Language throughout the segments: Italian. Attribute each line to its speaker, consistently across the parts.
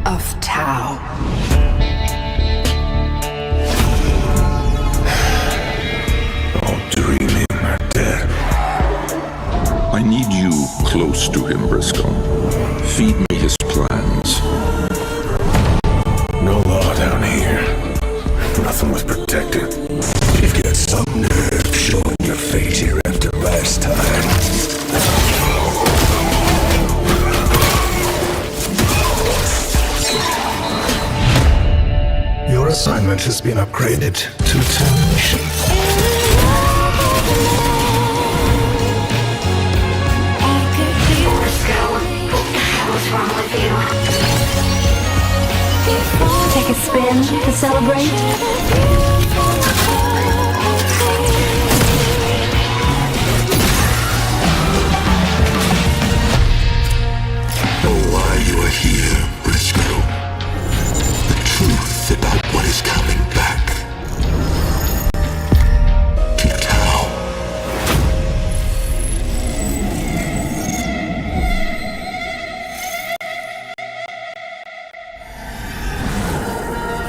Speaker 1: of Tao.
Speaker 2: Oh, dreaming, my dead. I need you close to him, Briscoe. Feed me his plans.
Speaker 3: No law down here. Nothing was protected. You've got some nerve showing your face here after last time. Your assignment has been upgraded to termination.
Speaker 1: What's wrong with you? Take a spin to celebrate.
Speaker 3: Oh, why you are here, Briscoe. The truth about what is coming back. To Tao.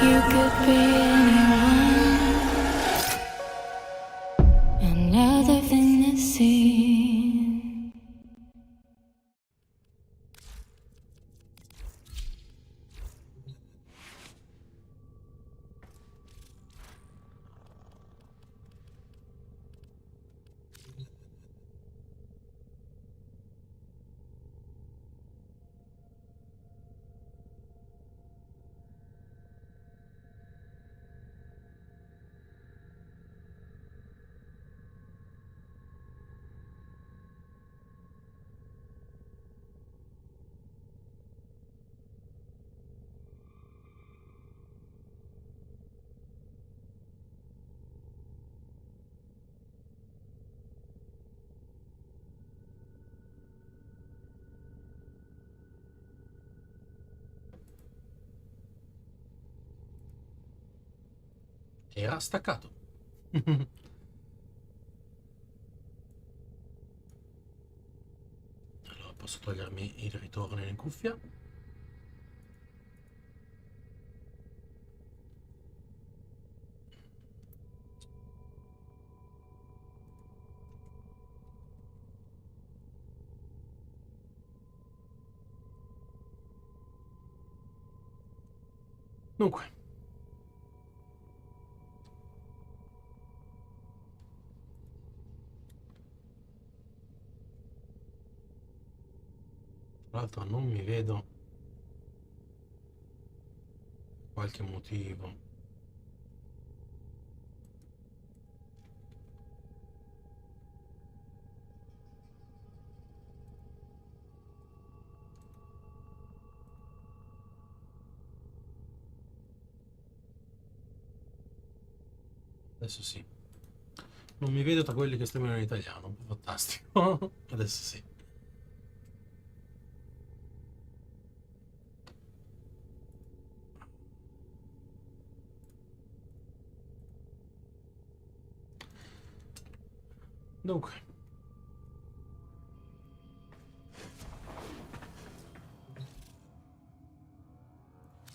Speaker 4: You could be anyone, another thing to see.
Speaker 5: Era staccato. Allora posso togliermi il ritorno in cuffia. Dunque, tra l'altro non mi vedo qualche motivo. Adesso sì. Non mi vedo tra quelli che scrivono in italiano. Fantastico. Adesso sì. Dunque,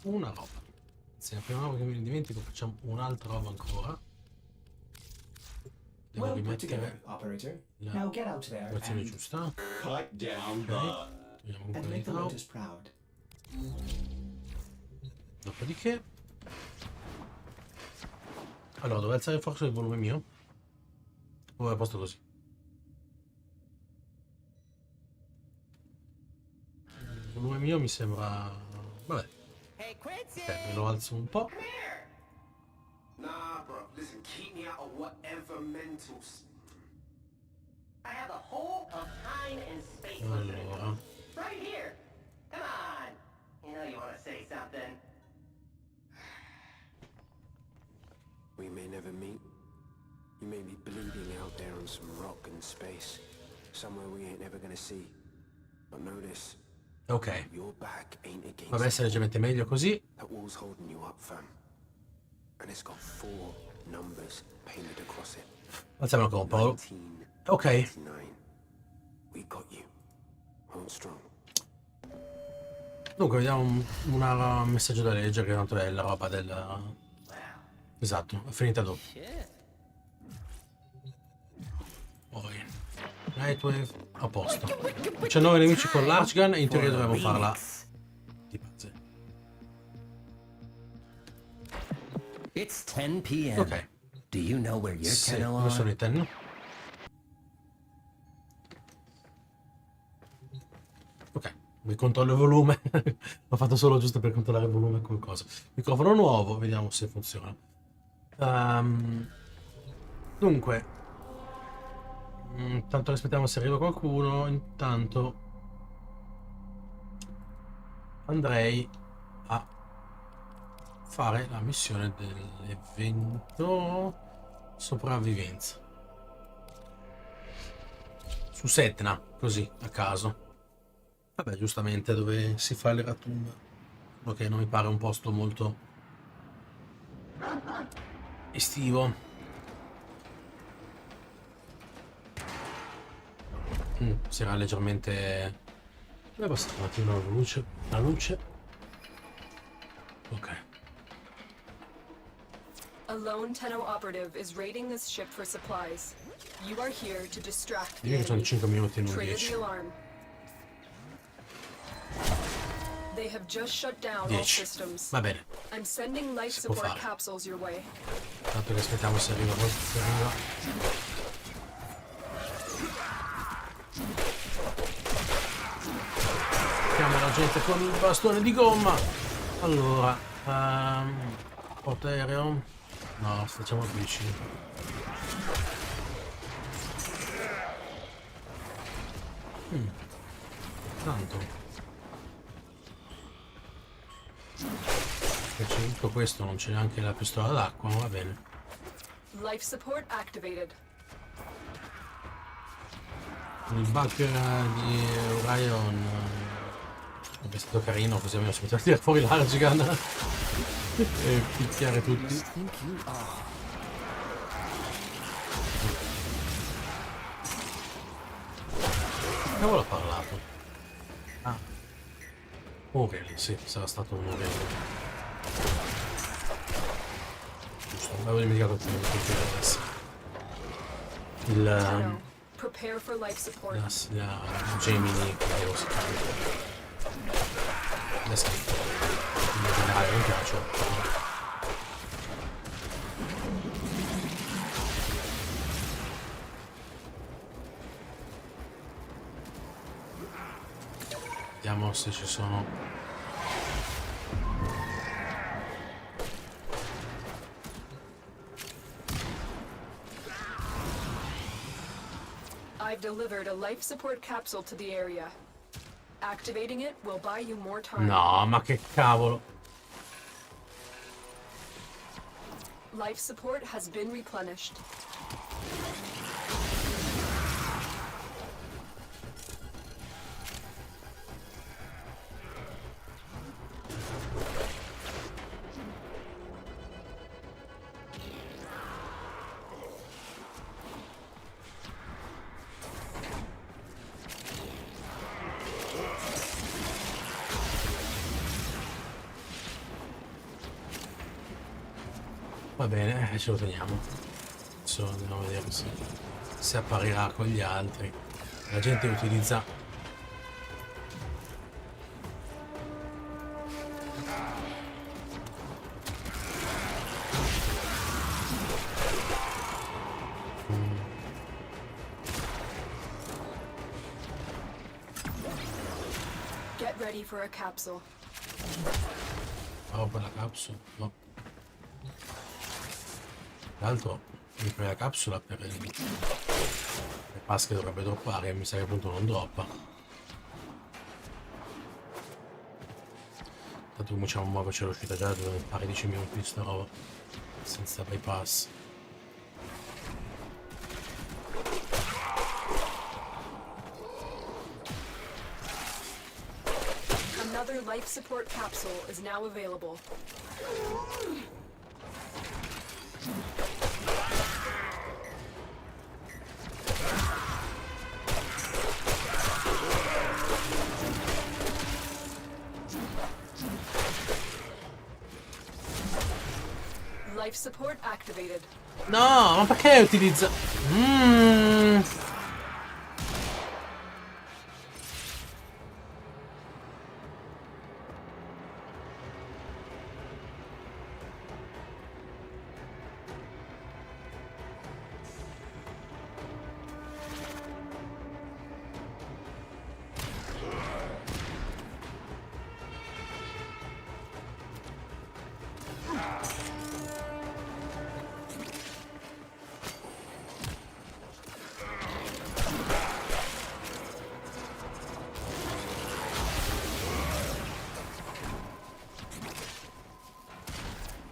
Speaker 5: una roba. Se la prima roba che mi dimentico, facciamo un'altra roba ancora. Devo rimettere la posizione giusta. Ok, togliamo un po' di tau. Dopodiché, allora, devo alzare forse il volume mio? O è a posto così? Il volume mio mi sembra... vabbè. Ok, me lo alzo un po'.
Speaker 6: Nah, bro. Listen, keep me out of whatever mental. I have a whole of time and space.
Speaker 5: Allora.
Speaker 6: Right here. Come on. You know you want to say something.
Speaker 7: We may never meet. You may be bleeding out there on some rock in space, somewhere we ain't ever gonna see. But know this.
Speaker 5: Ok.
Speaker 7: Your back ain't against.
Speaker 5: Potrebbe essere leggermente meglio così.
Speaker 7: That wall's holding you up, fam. And it's got 4 numbers painted across it.
Speaker 5: Alziamolo ancora un po'.
Speaker 7: 19,
Speaker 5: Ok.
Speaker 7: 9. We got you. Hold strong.
Speaker 5: Dunque, vediamo un messaggio da leggere, che tanto è la roba del... Esatto, è finita dopo. Poi, Nightwave, a posto. 19 nemici con large gun e in teoria dovremmo farla di pazze.
Speaker 6: It's 10 p.m.
Speaker 5: Ok.
Speaker 6: Do you know where your
Speaker 5: Sì,
Speaker 6: Tenno
Speaker 5: dove sono
Speaker 6: are?
Speaker 5: i Tenno? Ok, mi controllo il volume. L'ho fatto solo giusto per controllare il volume qualcosa. Microfono nuovo, vediamo se funziona. Dunque, intanto aspettiamo se arriva qualcuno. Intanto andrei a fare la missione dell'evento sopravvivenza su Setna, così a caso. Vabbè, giustamente dove si fa le ratumba, ok, non mi pare un posto molto estivo. Si era leggermente... dove è passata un attimo la luce. Ok.
Speaker 8: A lone Tenno operative is raiding this ship for supplies. You are here to distract the
Speaker 5: Direi che sono
Speaker 8: enemy.
Speaker 5: 5 minuti e non
Speaker 8: Trigger
Speaker 5: 10.
Speaker 8: the alarm. They have just shut down all
Speaker 5: 10.
Speaker 8: systems.
Speaker 5: Va bene,
Speaker 8: I'm sending life
Speaker 5: Si può
Speaker 8: support
Speaker 5: fare.
Speaker 8: capsules your way.
Speaker 5: tanto che aspettiamo se arriva. Se arriva. Chiamo la gente con il bastone di gomma. Allora, porta aereo. No, facciamo più vicino. Tanto. C'è tutto questo, non c'è neanche la pistola d'acqua, ma va bene.
Speaker 8: Life support activated.
Speaker 5: Il bunker di Orion è stato carino, così abbiamo smesso di tirare fuori large gun e picchiare tutti.
Speaker 6: Think you are.
Speaker 5: Che cavolo ha parlato? Ah, Aureli, sì, sarà stato un Aureli. Giusto, avevo dimenticato il
Speaker 8: Tenno, prepare for life support.
Speaker 5: la Gemini, che devo si chiama. La scritto. In generale mi piace. Vediamo se ci sono.
Speaker 8: I've delivered a life support capsule to the area. Activating it will buy you more time.
Speaker 5: No, ma che cavolo.
Speaker 8: Life support has been replenished.
Speaker 5: Va bene, ce lo teniamo. Adesso andiamo a vedere se apparirà con gli altri. La gente utilizza
Speaker 8: Get ready for a capsule.
Speaker 5: quella capsula, no. Tra l'altro mi prende la capsula per le pass che dovrebbe droppare, mi sa che appunto non droppa. Tanto cominciamo a muoverci all'uscita, già dobbiamo fare 10 minuti di sta roba senza bypass.
Speaker 8: Another life support capsule is now available. Life support activated.
Speaker 5: No, ma perché utilizza...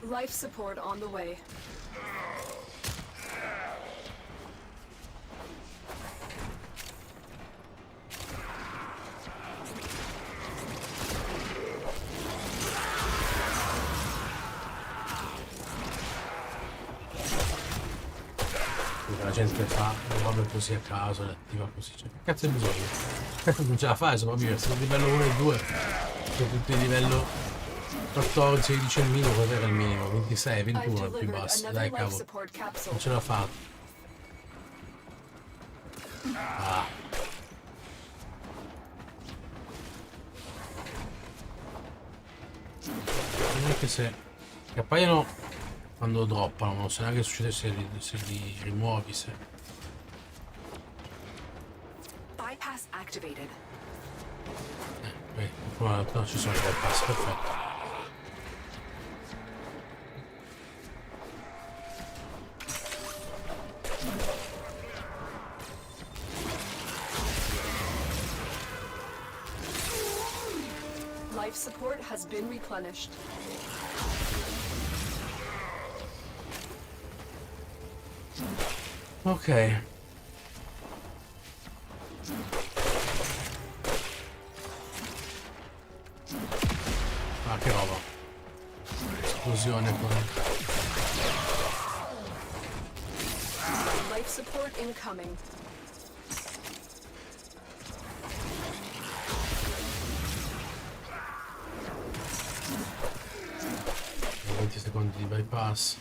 Speaker 8: Life support on the way.
Speaker 5: La gente fa le robe così a caso, le attiva così, cioè, che cazzo è bisogno? Non ce la fai a sopravvivere, sono livello 1 e 2, sono tutti di livello 14, 16 il minimo, cos'era il minimo? 26, 21 il più basso, dai cavolo, non ce l'ha fatta. Ah. Neanche se... che appaiono quando droppano, non so neanche che succede se li rimuovi, se...
Speaker 8: Bypass activated.
Speaker 5: No, ci sono i bypass, perfetto.
Speaker 8: Life support has been replenished.
Speaker 5: Ok. Ah, che roba. Esplosione qua.
Speaker 8: Life support incoming.
Speaker 5: 20 secondi di bypass.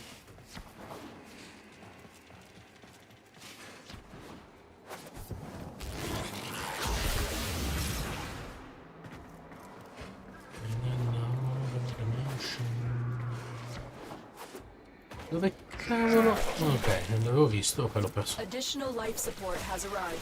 Speaker 5: Dove cavolo? Ok, non l'avevo visto, poi l'ho perso.
Speaker 8: Additional life support has arrived.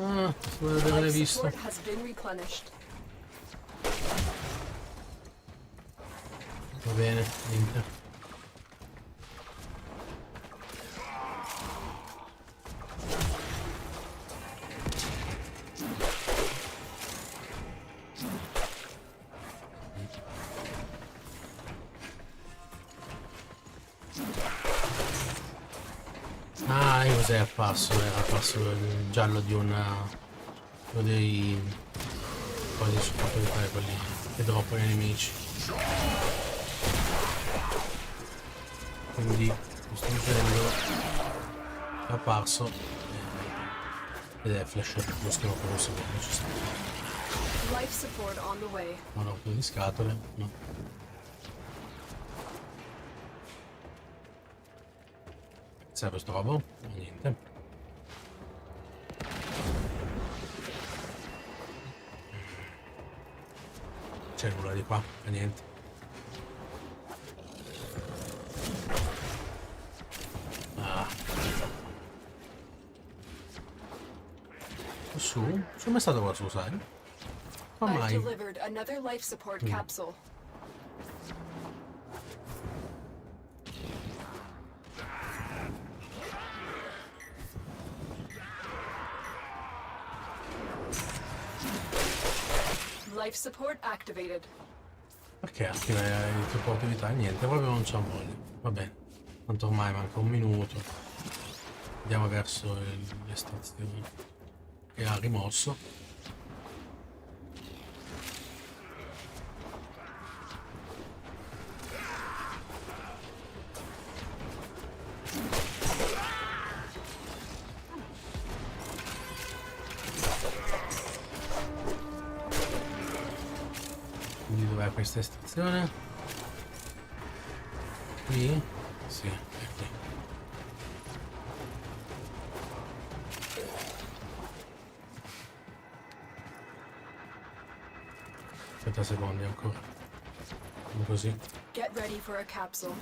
Speaker 5: Ah, dovevo averle
Speaker 8: Life
Speaker 5: visto.
Speaker 8: support has been replenished.
Speaker 5: Va bene, niente. Ah, io cos'è apparso? Era apparso il giallo di uno dei cosi sul fatto di fare quelli che droppano i nemici. Quindi questo livello è apparso ed è flashato lo schermo per un secondo, ci sta.
Speaker 8: Life support on the way.
Speaker 5: Non ho più di scatole, no. Serve sto robo? Niente. C'è nulla di qua, niente. Ah. Su? Non sono mai stato qua su, sai? Come
Speaker 8: I've
Speaker 5: mai?
Speaker 8: delivered another life support capsule. Life support activated.
Speaker 5: Perché attiva il tuo attività? Niente, proprio non c'ho voglia. Va bene. Tanto ormai manca un minuto. Andiamo verso l'estrazione che ha rimosso. Quindi dov'è questa stazione? Qui? Sì, è qui. Aspetta secondi ancora. Come così.
Speaker 8: Get ready for a capsule.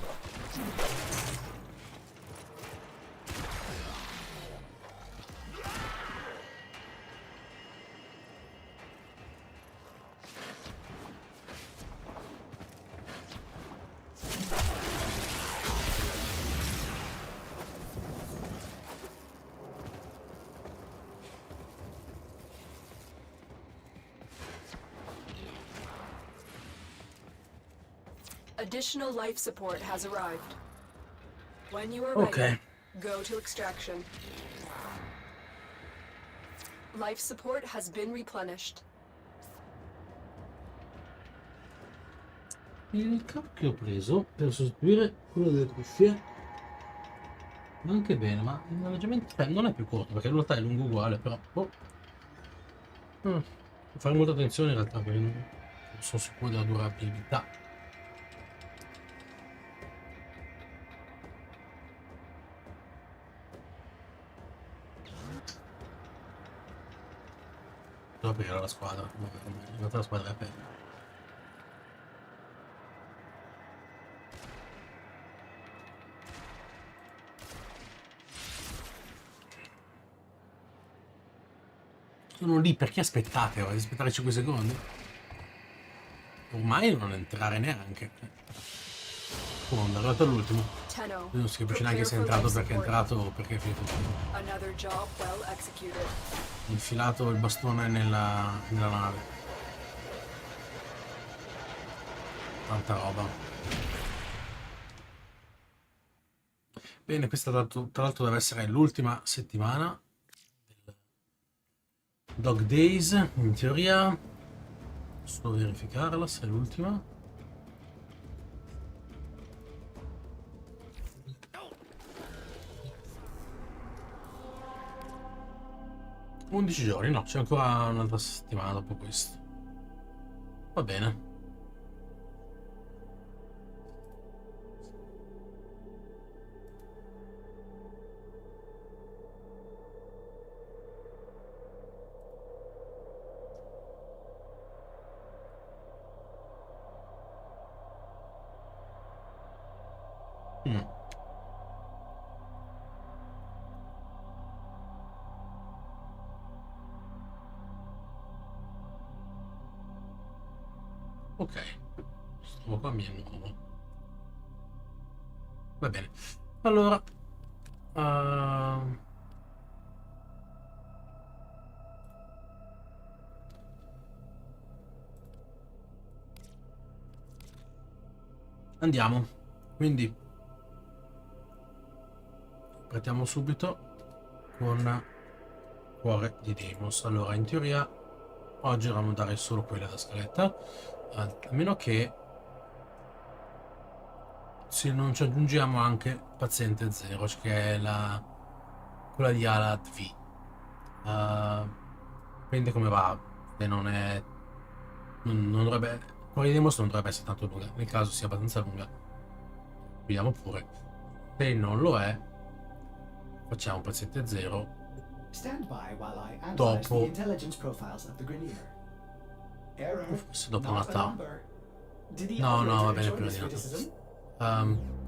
Speaker 8: Additional life support has arrived. When you are ready,
Speaker 5: Ok.
Speaker 8: go to extraction. Life support has been replenished.
Speaker 5: Il capo che ho preso per sostituire quello delle cuffie va anche bene, ma l'alloggiamento non è più corto perché in realtà è lungo uguale, però devo fare molta attenzione in realtà perché non sono sicuro della durabilità. Devo aprire la squadra, in realtà la squadra è aperta. Sono lì perché aspettate, aspettare 5 secondi? Ormai non entrare neanche. Sono arrivato all'ultimo.
Speaker 8: Tenno,
Speaker 5: Non si capisce neanche se è entrato perché è entrato o perché è finito.
Speaker 8: another job well executed.
Speaker 5: Infilato il bastone nella nave. Tanta roba. Bene, questa tra l'altro deve essere l'ultima settimana del Dog Days, in teoria. Posso verificarla se è l'ultima. No. 11 giorni, no, c'è ancora un'altra settimana dopo questo. Va bene. Ok, questo qua mi è nuovo. Va bene. Allora, andiamo. Quindi partiamo subito con Cuore di Deimos. Allora, in teoria oggi dovremmo dare solo quella da scaletta, a meno che se non ci aggiungiamo anche paziente 0, che è quella di Ala V. Dipende come va, se non è non dovrebbe, Cuore di Deimos non dovrebbe essere tanto lunga, nel caso sia abbastanza lunga vediamo pure, se non lo è facciamo paziente 0 dopo, forse dopo Natale. No, va bene prima di Natale.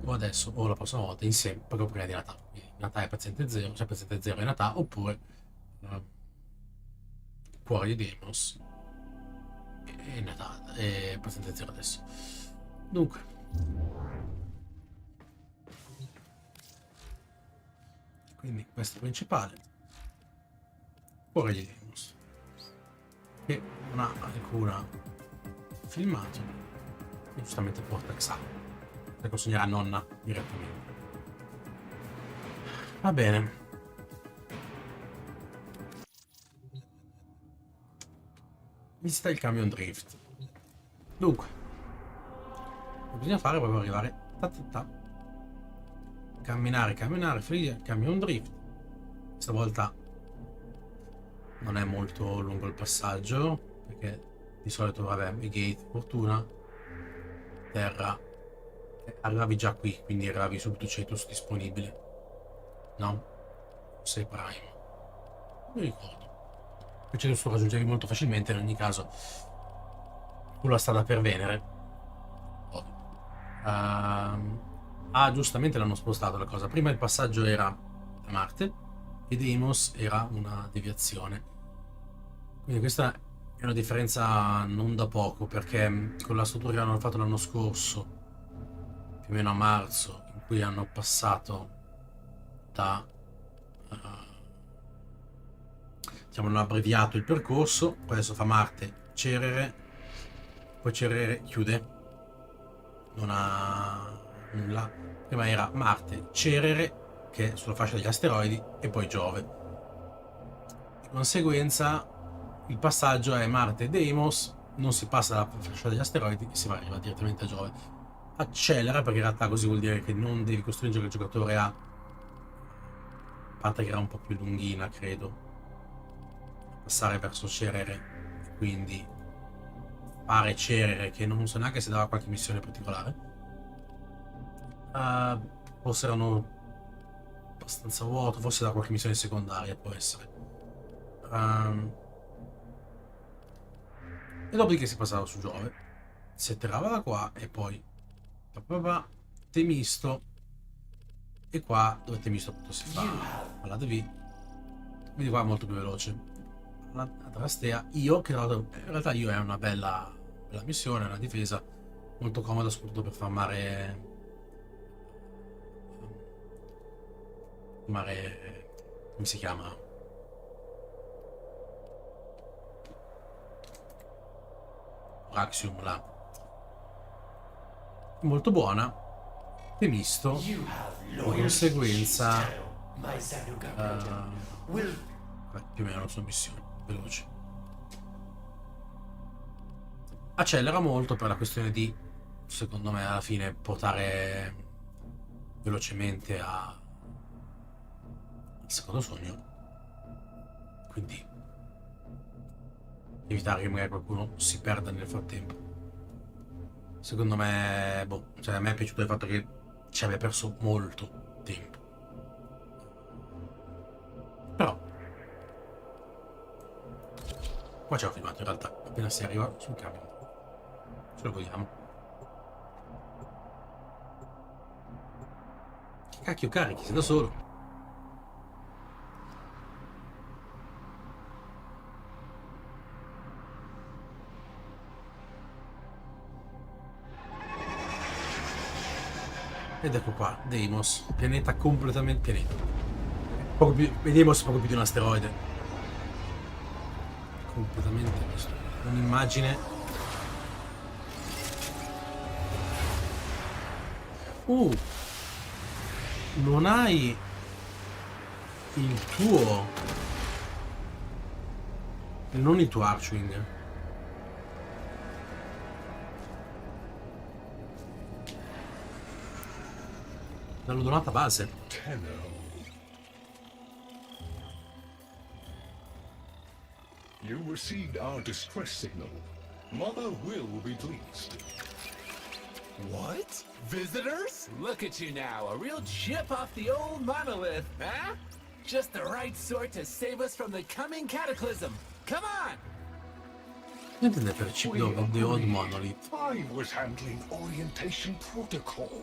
Speaker 5: O adesso o la prossima volta insieme, proprio prima di Natale. Quindi Natale è paziente 0, cioè paziente 0 è Natale, oppure Cuore di Deimos e Natale e paziente 0 adesso. Dunque, quindi questo è principale, Cuore di Deimos, che non ha alcuna filmato e giustamente porta Xalo per consegnare a nonna direttamente. Va bene, visita il camion drift. Dunque, bisogna fare proprio arrivare camminare, finire il camion drift. Questa volta non è molto lungo il passaggio perché di solito vabbè, i gate, fortuna, terra, arrivavi già qui, quindi arrivavi subito Cetus disponibile, no? Sei prime, non mi ricordo. Il Cetus lo raggiungevi molto facilmente, in ogni caso sulla strada per Venere. Giustamente l'hanno spostato la cosa, prima il passaggio era da Marte e Deimos era una deviazione, quindi questa è una differenza non da poco, perché con la struttura che hanno fatto l'anno scorso, più o meno a marzo, in cui hanno passato da diciamo hanno abbreviato il percorso, poi adesso fa Marte, Cerere, poi Cerere chiude, non ha nulla. Prima era Marte, Cerere, che è sulla fascia degli asteroidi, e poi Giove. Di conseguenza il passaggio è Marte Deimos, non si passa dalla fascia degli asteroidi e si arriva direttamente a Giove. Accelera, perché in realtà così vuol dire che non devi costringere il giocatore a parte che era un po' più lunghina, credo, passare verso Cerere, quindi fare Cerere, che non so neanche se dava qualche missione particolare. Forse erano abbastanza vuoto, forse da qualche missione secondaria, può essere. E dopodiché si passava su Giove, si atterrava da qua e poi Temisto, e qua dove Temisto appunto si fa alla DV, quindi qua è molto più veloce. La Drastea, io che in realtà io è una bella missione, una difesa molto comoda, soprattutto per far mare come si chiama? Axiom là. Molto buona. Temisto di conseguenza più o meno sono missioni veloci. Accelera molto per la questione di, secondo me, alla fine portare velocemente al secondo sogno, quindi evitare che magari qualcuno si perda nel frattempo. Secondo me, cioè a me è piaciuto il fatto che ci abbia perso molto tempo, però qua c'è un filmato in realtà, appena si arriva sul camion ce lo godiamo. Che cacchio carichi, sei da solo. Ed ecco qua, Deimos, pianeta completamente poco più, Deimos è poco più di un asteroide. Completamente visto. Un'immagine. Non hai il tuo. Non il tuo Archwing. L'hanno donata base.
Speaker 3: Tenno. You received our distress signal. Mother will be pleased.
Speaker 9: What? Visitors? Look at you now, a real chip off the old monolith, huh? Just the right sort to save us from the coming cataclysm. Come on!
Speaker 5: Intende per chip of the old monolith.
Speaker 3: I was handling orientation protocol.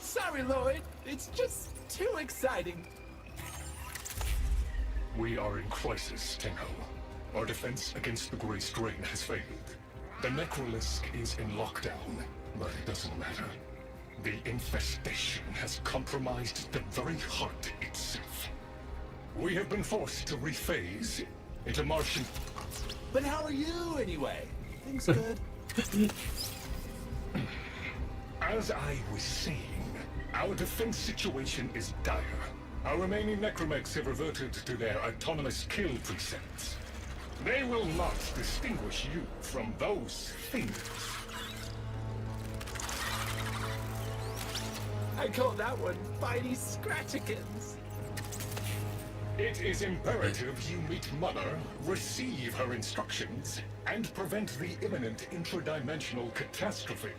Speaker 9: Sorry, Lloyd. It's just too exciting.
Speaker 3: We are in crisis, Tenno. Our defense against the Grey Strain has failed. The Necrolisk is in lockdown, but it doesn't matter. The infestation has compromised the very heart itself. We have been forced to rephase into Martian...
Speaker 9: But how are you, anyway? Things good?
Speaker 3: As I was saying, our defense situation is dire. Our remaining necromechs have reverted to their autonomous kill precepts. They will not distinguish you from those things.
Speaker 9: I call that one Bitey Scratchikins.
Speaker 3: It is imperative you meet Mother, receive her instructions, and prevent the imminent intradimensional catastrophe.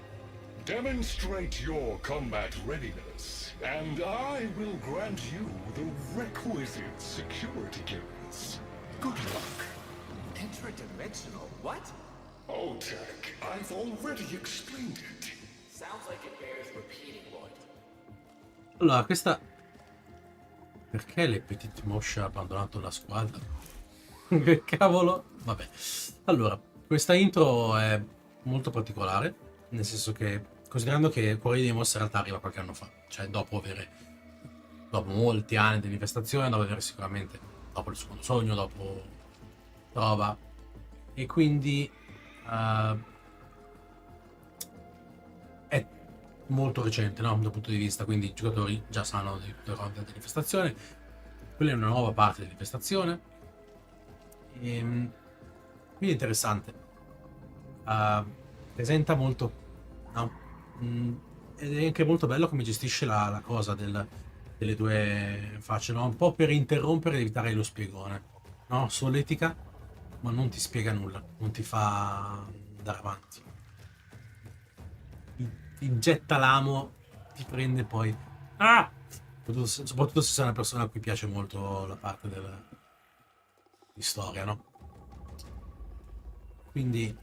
Speaker 3: Demonstrate your combat readiness, and I will grant you the requisite security clearance. Good luck.
Speaker 9: Intradimensional? What?
Speaker 3: Oh, Tech, I've already explained it.
Speaker 9: Sounds like it bears repeating, Lloyd.
Speaker 5: Allora, questa... Perché le Petit Mosche ha abbandonato la squadra? Che cavolo? Vabbè. Allora, questa intro è molto particolare, nel senso che, considerando che Cuore di Deimos in realtà arriva qualche anno fa, cioè dopo molti anni di manifestazione, dopo avere sicuramente, dopo il secondo sogno, dopo prova, e quindi è molto recente, no? Dal punto di vista, quindi i giocatori già sanno di tutte le cose della manifestazione. Quella è una nuova parte di manifestazione, e quindi è interessante. Presenta molto, no? Ed è anche molto bello come gestisce la cosa delle due facce, no? Un po' per interrompere ed evitare lo spiegone, no? Solletica, ma non ti spiega nulla, non ti fa andare avanti. Ti getta l'amo, ti prende poi. Ah! Soprattutto se sei una persona a cui piace molto la parte di storia, no? Quindi.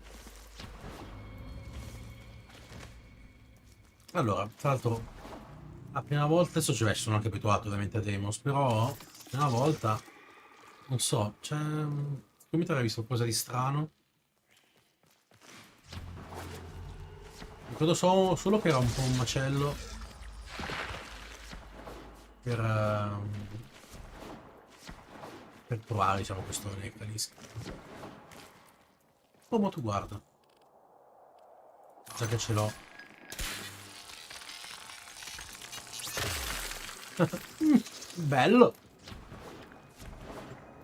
Speaker 5: Allora, tra l'altro, la prima volta, adesso cioè, sono anche abituato ovviamente a Deimos, però la prima volta, non so, c'è. Come ti avrei visto qualcosa di strano? Ricordo solo che era un po' un macello per provare, diciamo, questo necalisca. Oh, ma tu guarda. Già che ce l'ho. Bello.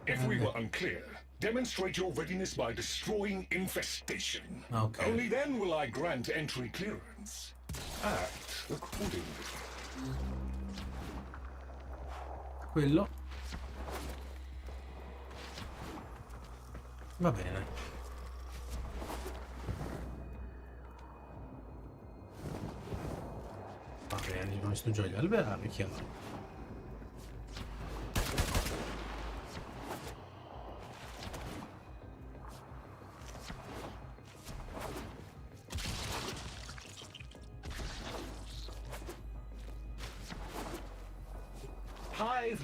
Speaker 3: If we were unclear, demonstrate your readiness by destroying infestation.
Speaker 5: Okay.
Speaker 3: Only then will I grant entry clearance. Act accordingly.
Speaker 5: Quello. Va bene. Va bene, abbiamo visto già gli alberari, chiaro.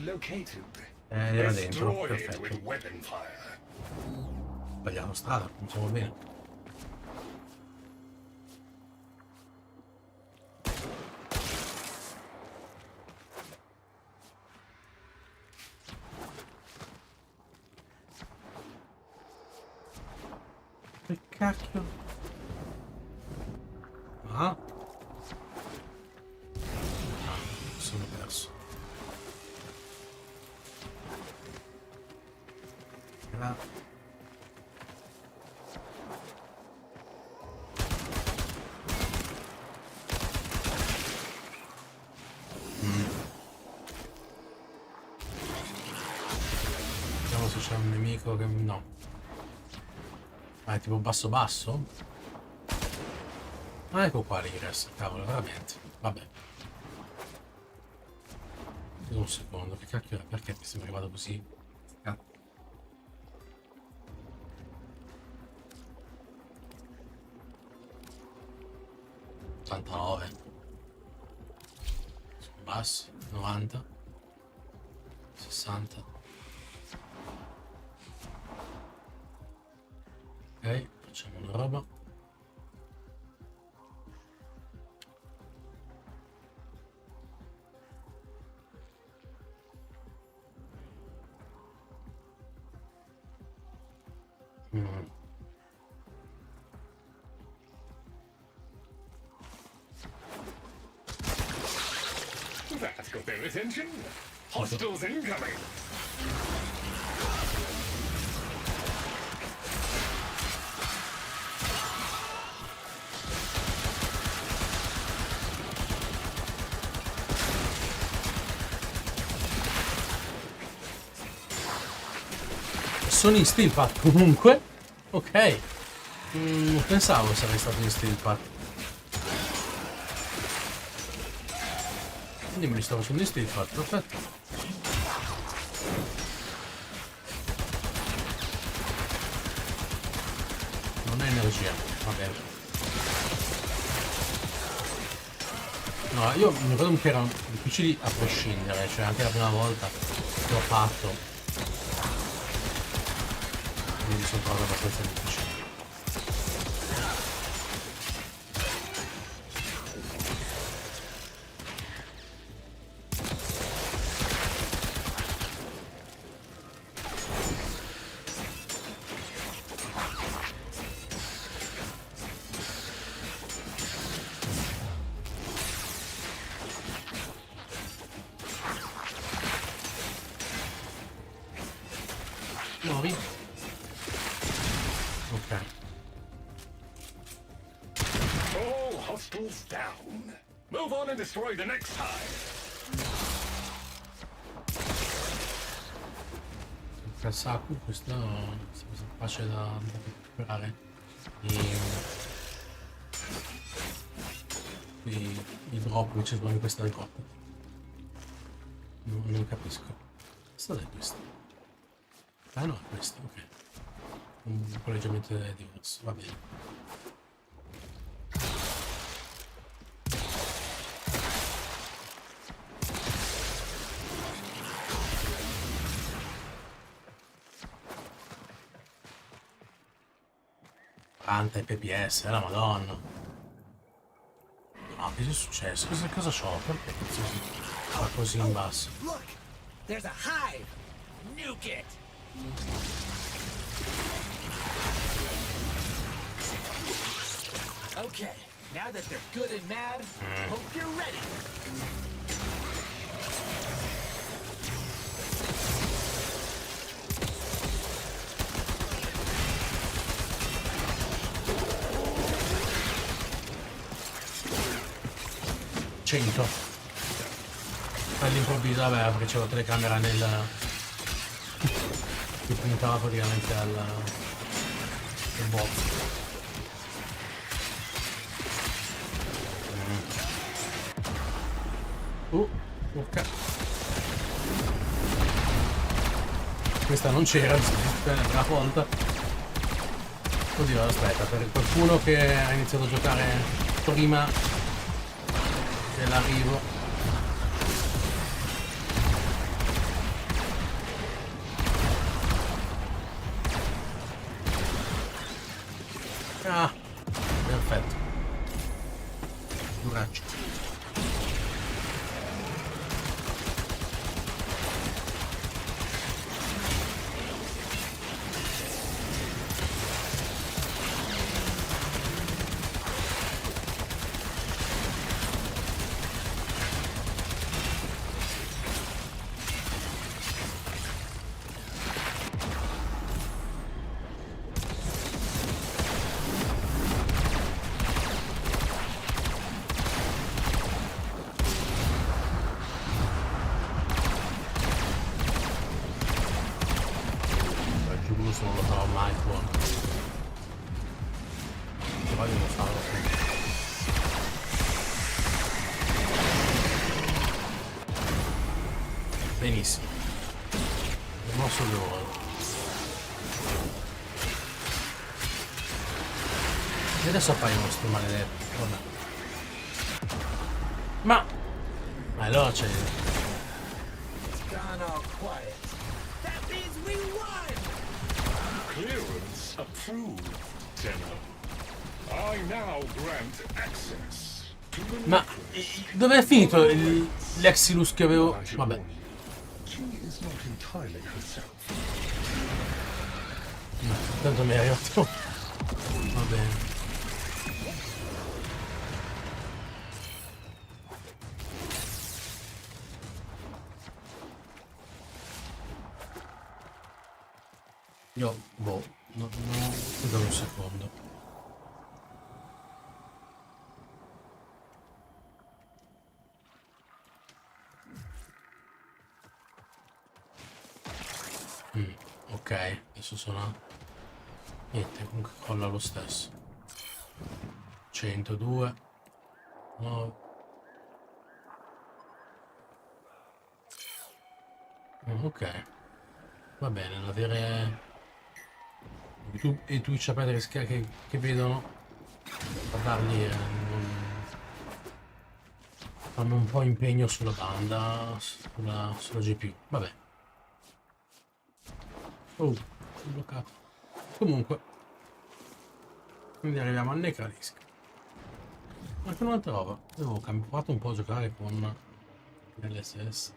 Speaker 3: Located.
Speaker 5: Era dentro,
Speaker 3: Destroy it
Speaker 5: perfetto.
Speaker 3: with weapon fire.
Speaker 5: Sbagliamo strada, cominciamo bene. Che cacchio? Ah? Sono perso. Vediamo se c'è un nemico che... no. Ah, è tipo basso basso? Ah, ecco qua l'ingresso, cavolo, veramente. Vabbè. Un secondo, che cacchio era? Perché mi sembra arrivato così? 89, bassi, 90, 60. Ok, facciamo una roba.
Speaker 3: That got their attention. Hostiles incoming.
Speaker 5: sono in steel pack comunque. Ok. Pensavo sarei stato in steel pack. Quindi me li sto facendo in steel pack, perfetto. Non è energia, va bene. No, io mi ricordo che erano difficili a prescindere, cioè anche la prima volta che ho fatto. Quindi sono trovato abbastanza difficili. Nuovi? Ok.
Speaker 3: All hostiles down. Move on and destroy the next hive.
Speaker 5: Il sacco, questo è facile da recuperare. I drop che ci sono in questa grotta. Non capisco. Cosa è questo? Ah no, è questo, ok. Un collegamento di Deimos, va bene. Tanta PPS, la madonna. No, che è successo? Cosa c'ho? Perché va così in basso?
Speaker 9: Look! There's a hive! Nuke it! Okay, now that they're good and mad, hope you're ready.
Speaker 5: All'improvviso, vabbè, perché c'è la telecamera nel... che puntava praticamente al box. Ok. Questa non c'era, la prima volta. Oddio, aspetta, per qualcuno che ha iniziato a giocare prima dell'arrivo. Ah, perfetto. Duraccio. Non lo farò mai buono. Però devo farlo. Benissimo. L'ho mosso 2 volte. E adesso appaiono sti maledetti. Vabbè. Ma allora c'è.
Speaker 9: It's gone all quiet. That means we won!
Speaker 3: Clearance approved, Tenno. I now grant access to the
Speaker 5: Ma dov'è finito l'Exilus che avevo? Vabbè.
Speaker 3: She is not entirely herself.
Speaker 5: Tanto mi è arrivato. Va bene. Io, boh, no, vedo un secondo. Ok. Ok, adesso sono... Niente, comunque colla lo stesso. 102. 9. Ok. Va bene, l'avere... YouTube e Twitch aperti che vedono guardarli fanno un po' impegno sulla banda, sulla GPU. Vabbè. Oh, sono bloccato. Comunque, quindi arriviamo al Necralisc. Anche un'altra roba. Avevo provato un po' a giocare con l'SS.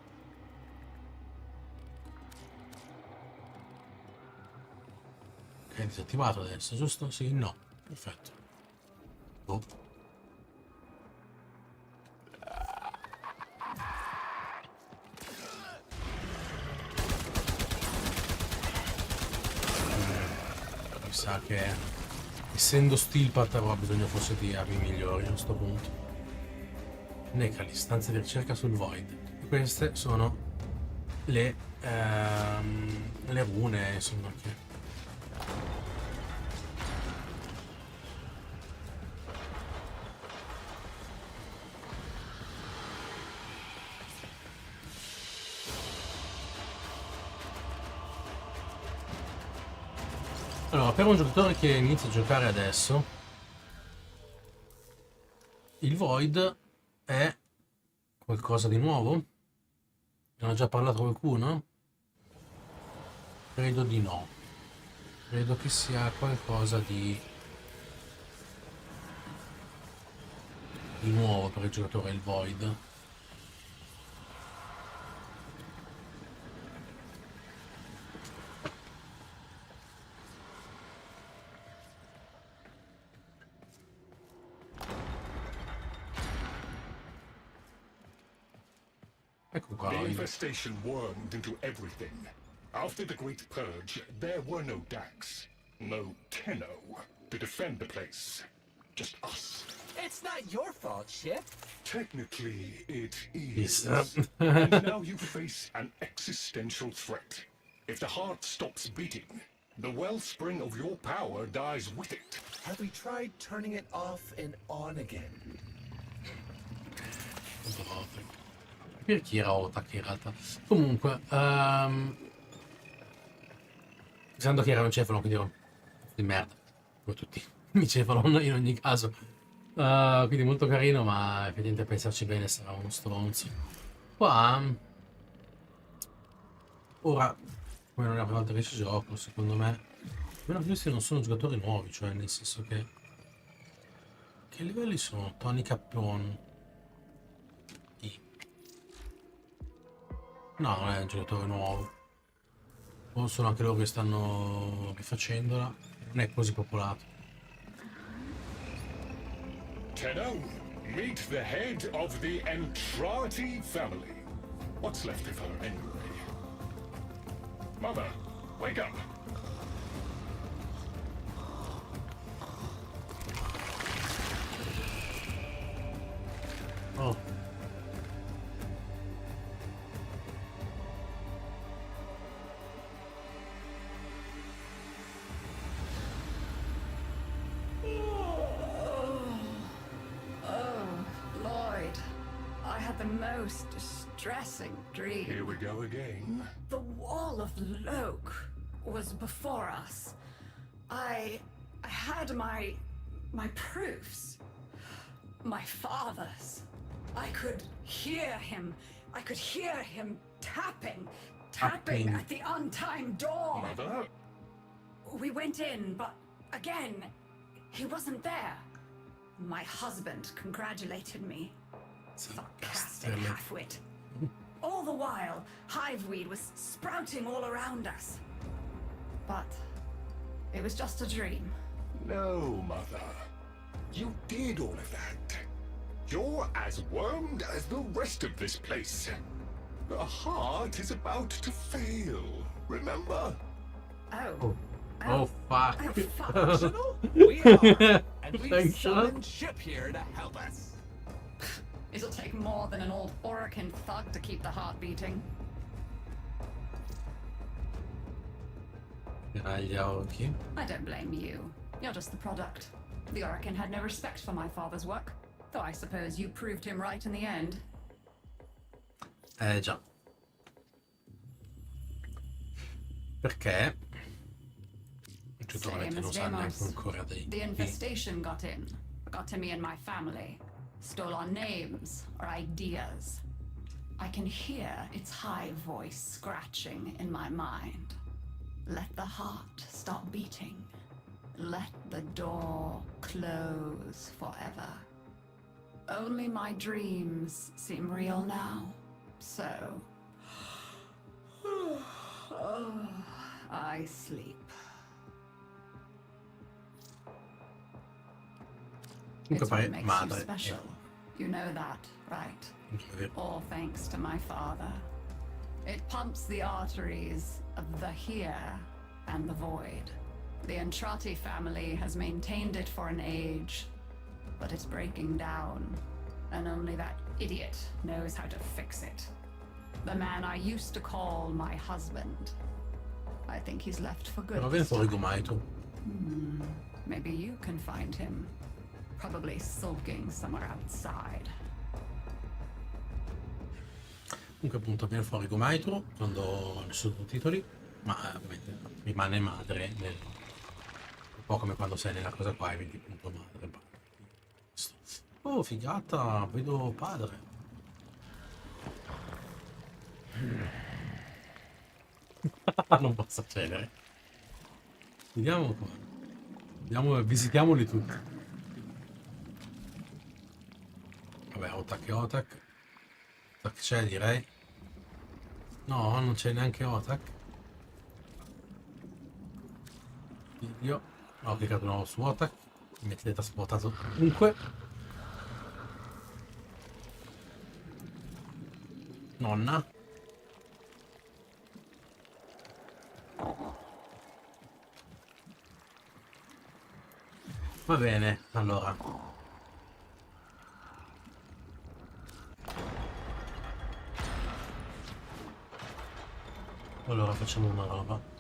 Speaker 5: Ok, disattivato adesso, giusto? Sì, no. Perfetto. Oh. Mi sa che essendo Steelpat avrò bisogno forse di armi migliori a questo punto. Necali, stanze di ricerca sul Void. E queste sono le rune, insomma, che... Allora, per un giocatore che inizia a giocare adesso, il Void è qualcosa di nuovo? Ne ha già parlato qualcuno? Credo di no. Credo che sia qualcosa di nuovo per il giocatore il Void. Ecco qua.
Speaker 3: The infestation wormed into everything. After the Great Purge, there were no Dax, no Tenno to defend the place. Just us.
Speaker 9: It's not your fault, Chip.
Speaker 3: Technically, it is.
Speaker 5: Yes.
Speaker 3: And now you face an existential threat. If the heart stops beating, the wellspring of your power dies with it.
Speaker 9: Have we tried turning it off and on again?
Speaker 5: Per chi era Otak in realtà. Comunque, pensando che era un cefalo, quindi ero di merda, come tutti i cefalon in ogni caso. Quindi molto carino, ma effettivamente a pensarci bene sarà uno stronzo. Qua, ora, come non è la prima volta che ci gioco, secondo me, almeno questi non sono giocatori nuovi, cioè nel senso che livelli sono? Tony Cappon. No, non è un giocatore nuovo. O sono anche loro che stanno rifacendola. Non è così popolato.
Speaker 3: Tenno, meet the head of the Entrati family. What's left of her anyway? Mother, wake up!
Speaker 5: Oh.
Speaker 10: Most distressing dream.
Speaker 3: Here we go again.
Speaker 10: The wall of Loke was before us. I had my proofs. My father's. I could hear him. I could hear him tapping at the untimed door.
Speaker 3: Mother?
Speaker 10: We went in, but again, he wasn't there. My husband congratulated me. Sarcastic halfwit. All the while, hiveweed was sprouting all around us. But it was just a dream.
Speaker 3: No, Mother. You did all of that. You're as wormed as the rest of this place. The heart is about to fail, remember?
Speaker 5: Oh, fuck.
Speaker 9: Functional? We are. And we summoned Chip here to help us.
Speaker 10: It'll take more than an old Orokin thug to keep the heart beating.
Speaker 5: Agli occhi.
Speaker 10: I don't blame you. You're just the product. The Orakin had no respect for my father's work, though I suppose you proved him right in the end.
Speaker 5: Già. Perché?
Speaker 10: Same as Deimos. The infestation got in. Got to me and my family. Stole our names, our ideas. I can hear its high voice scratching in my mind. Let the heart stop beating. Let the door close forever. Only my dreams seem real now. So... I sleep. It's what makes you special. You know that, right? All thanks to my father. It pumps the arteries of the here and the void. The Entrati family has maintained it for an age, but it's breaking down, and only that idiot knows how to fix it. The man I used to call my husband. I think he's left for good. Maybe you can find him. Probably sulking somewhere outside.
Speaker 5: Comunque appunto viene fuori come Aitro quando ho i sottotitoli, ma ovviamente rimane madre un po' come quando sei nella cosa qua e vedi appunto madre. Oh figata, vedo padre. Non posso accedere. Vediamo qua. Andiamo, visitiamoli tutti. Vabbè, Otak e Otak. Otak c'è, direi. No, non c'è neanche Otak. Io ho cliccato di nuovo su Otak. Mi avete trasportato ovunque. Nonna. Va bene, allora. Allora facciamo una roba.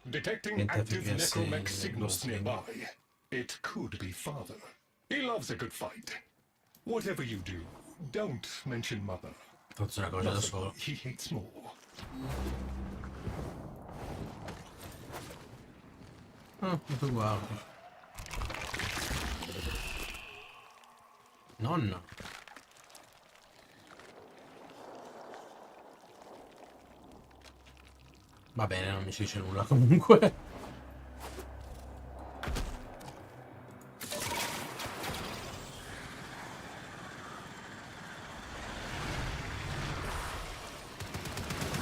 Speaker 3: Detecting active necromech signals nearby. It could be father. He loves a good fight. Whatever you do, don't mention mother. Nothing he hates more.
Speaker 5: Ah, tu guardi. Nonna. Va bene, non mi si dice nulla comunque.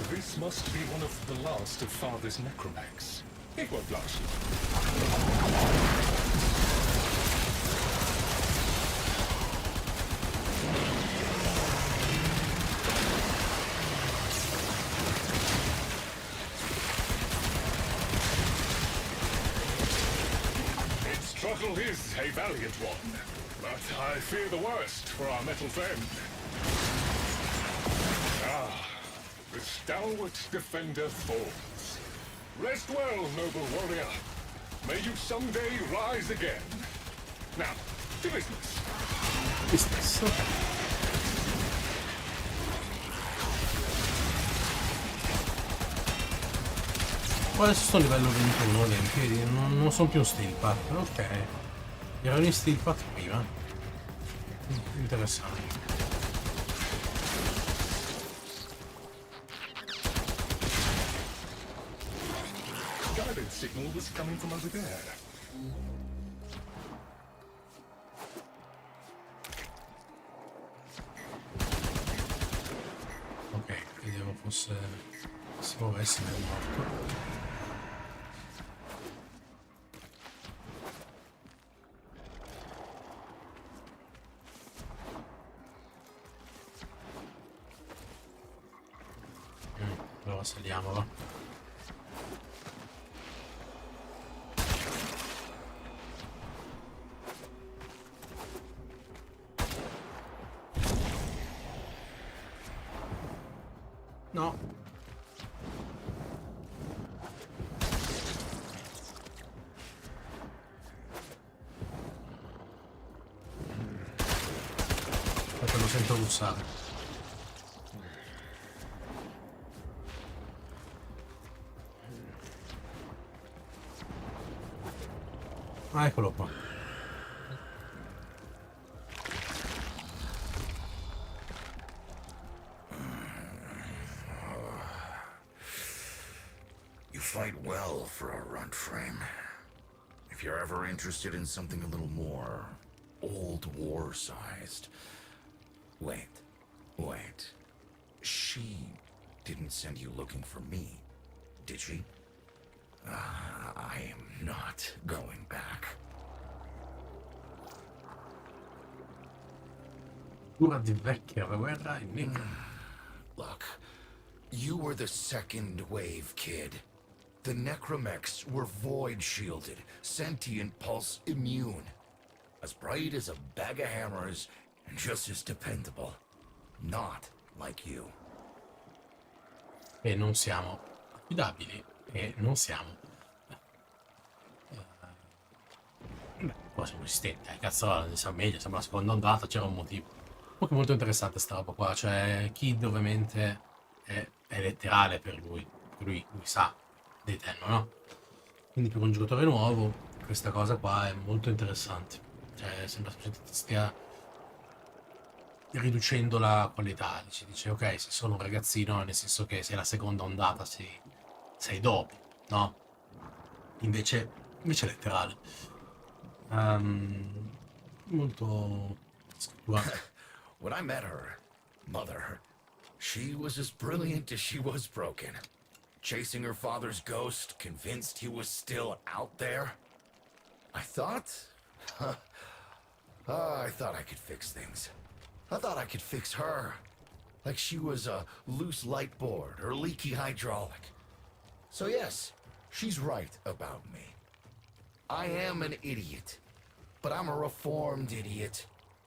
Speaker 3: This must be one of the last of father's necromechs. It won't last long. Struggle is a valiant one, but I fear the worst for our metal friend. Ah, the stalwart defender falls. Rest well, noble warrior. May you someday rise again. Now, to business.
Speaker 5: Business. Adesso sto a livello 21 le piedi, non sono più steelpat, ok. Erano in steelpat prima. Interessante.
Speaker 3: Guidance signal was coming from over there.
Speaker 5: Ok, vediamo forse si muovesse nel morto. Allora saliamo, va. No. Perché lo sento russare. Ah, eccolo qua.
Speaker 11: You fight well for a runt frame. If you're ever interested in something a little more old war-sized. Wait. She didn't send you looking for me, did she? I am not going back.
Speaker 5: Cura di vecchia guerra in Nick.
Speaker 11: Look, you were the second wave, kid. The necromechs were void-shielded, sentient pulse immune. As bright as a bag of hammers, and just as dependable. Not like you.
Speaker 5: E non siamo affidabili. E non siamo. Beh, poi siamo resistenti. Cazzo, siamo meglio, siamo la seconda ondata, c'era un motivo. Comunque molto interessante sta roba qua. Cioè, Kid ovviamente è letterale per lui. Lui sa dei Tenno, no? Quindi per un giocatore nuovo questa cosa qua è molto interessante. Cioè sembra che stia riducendo la qualità. Si dice ok, sei solo un ragazzino, nel senso che sei la seconda ondata, sei dopo, no? Invece è letterale. Molto scritturale.
Speaker 11: When I met her, mother, she was as brilliant as she was broken. Chasing her father's ghost, convinced he was still out there. I thought I could fix things. I thought I could fix her. Like she was a loose light board or leaky hydraulic. So yes, she's right about me. I am an idiot. But I'm a reformed idiot.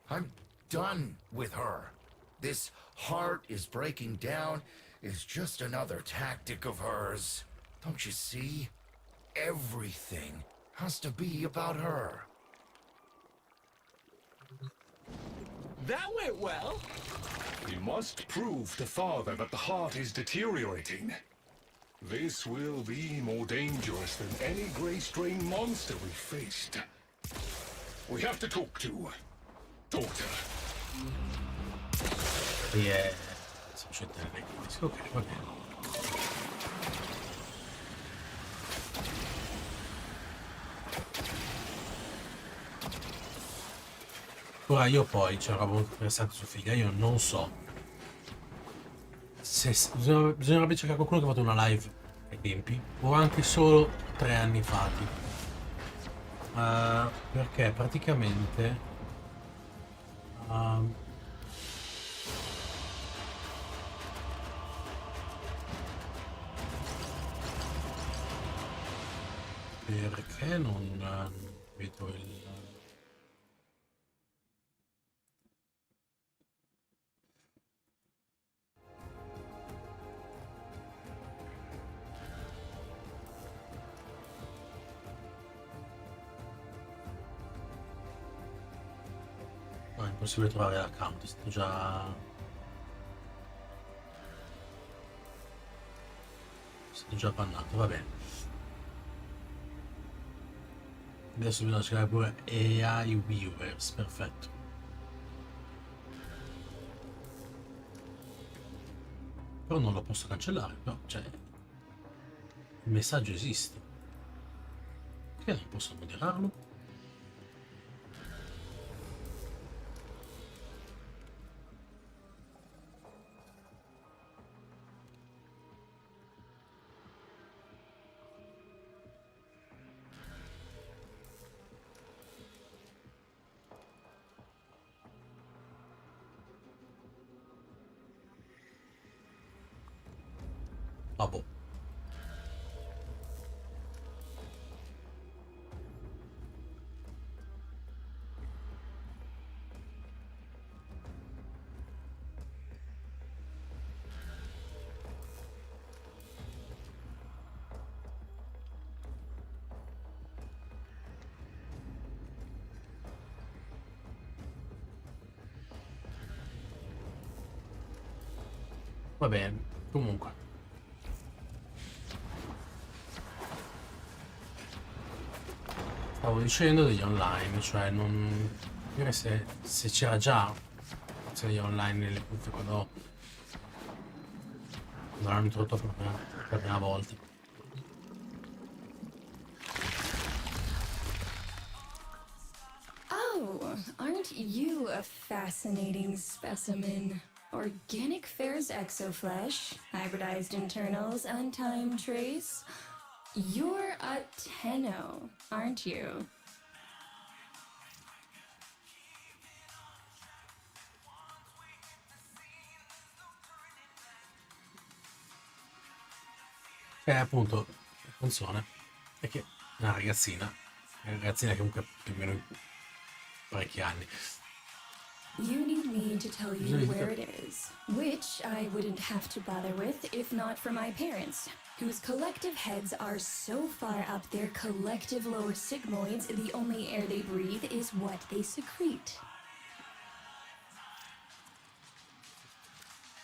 Speaker 11: I'm done with her. This heart is breaking down is just another tactic of hers. Don't you see? Everything has to be about her.
Speaker 9: That went well.
Speaker 3: We must prove to father that the heart is deteriorating. This will be more dangerous than any gray strain monster we faced. We have to talk to daughter.
Speaker 5: Yeah. Ok, va bene. Ora io poi c'è una roba molto interessante su figlia, io non so se bisognerebbe cercare qualcuno che ha fatto una live ai tempi o anche solo 3 anni fa, perché praticamente perché non vedo il... No, è impossibile trovare l'account, è stato già... bannato, va bene. Adesso bisogna cercare pure AI viewers, perfetto. Però non lo posso cancellare, no, cioè il messaggio esiste. Perché non posso moderarlo? Vabbè. Va bene, comunque. Stavo dicendo degli online, cioè non... Dire se c'era già degli online nelle punte quando l'hanno introdotto per la prima volta.
Speaker 4: Oh, aren't you a fascinating specimen? Organic Fair's exoflesh, hybridized internals, untime trace. You're a Tenno, aren't you?
Speaker 5: Appunto, la canzone è che è una ragazzina che comunque ha più o meno parecchi anni.
Speaker 4: You need me to tell you where it is, which I wouldn't have to bother with if not for my parents, whose collective heads are so far up their collective lower sigmoids, the only air they breathe is what they secrete.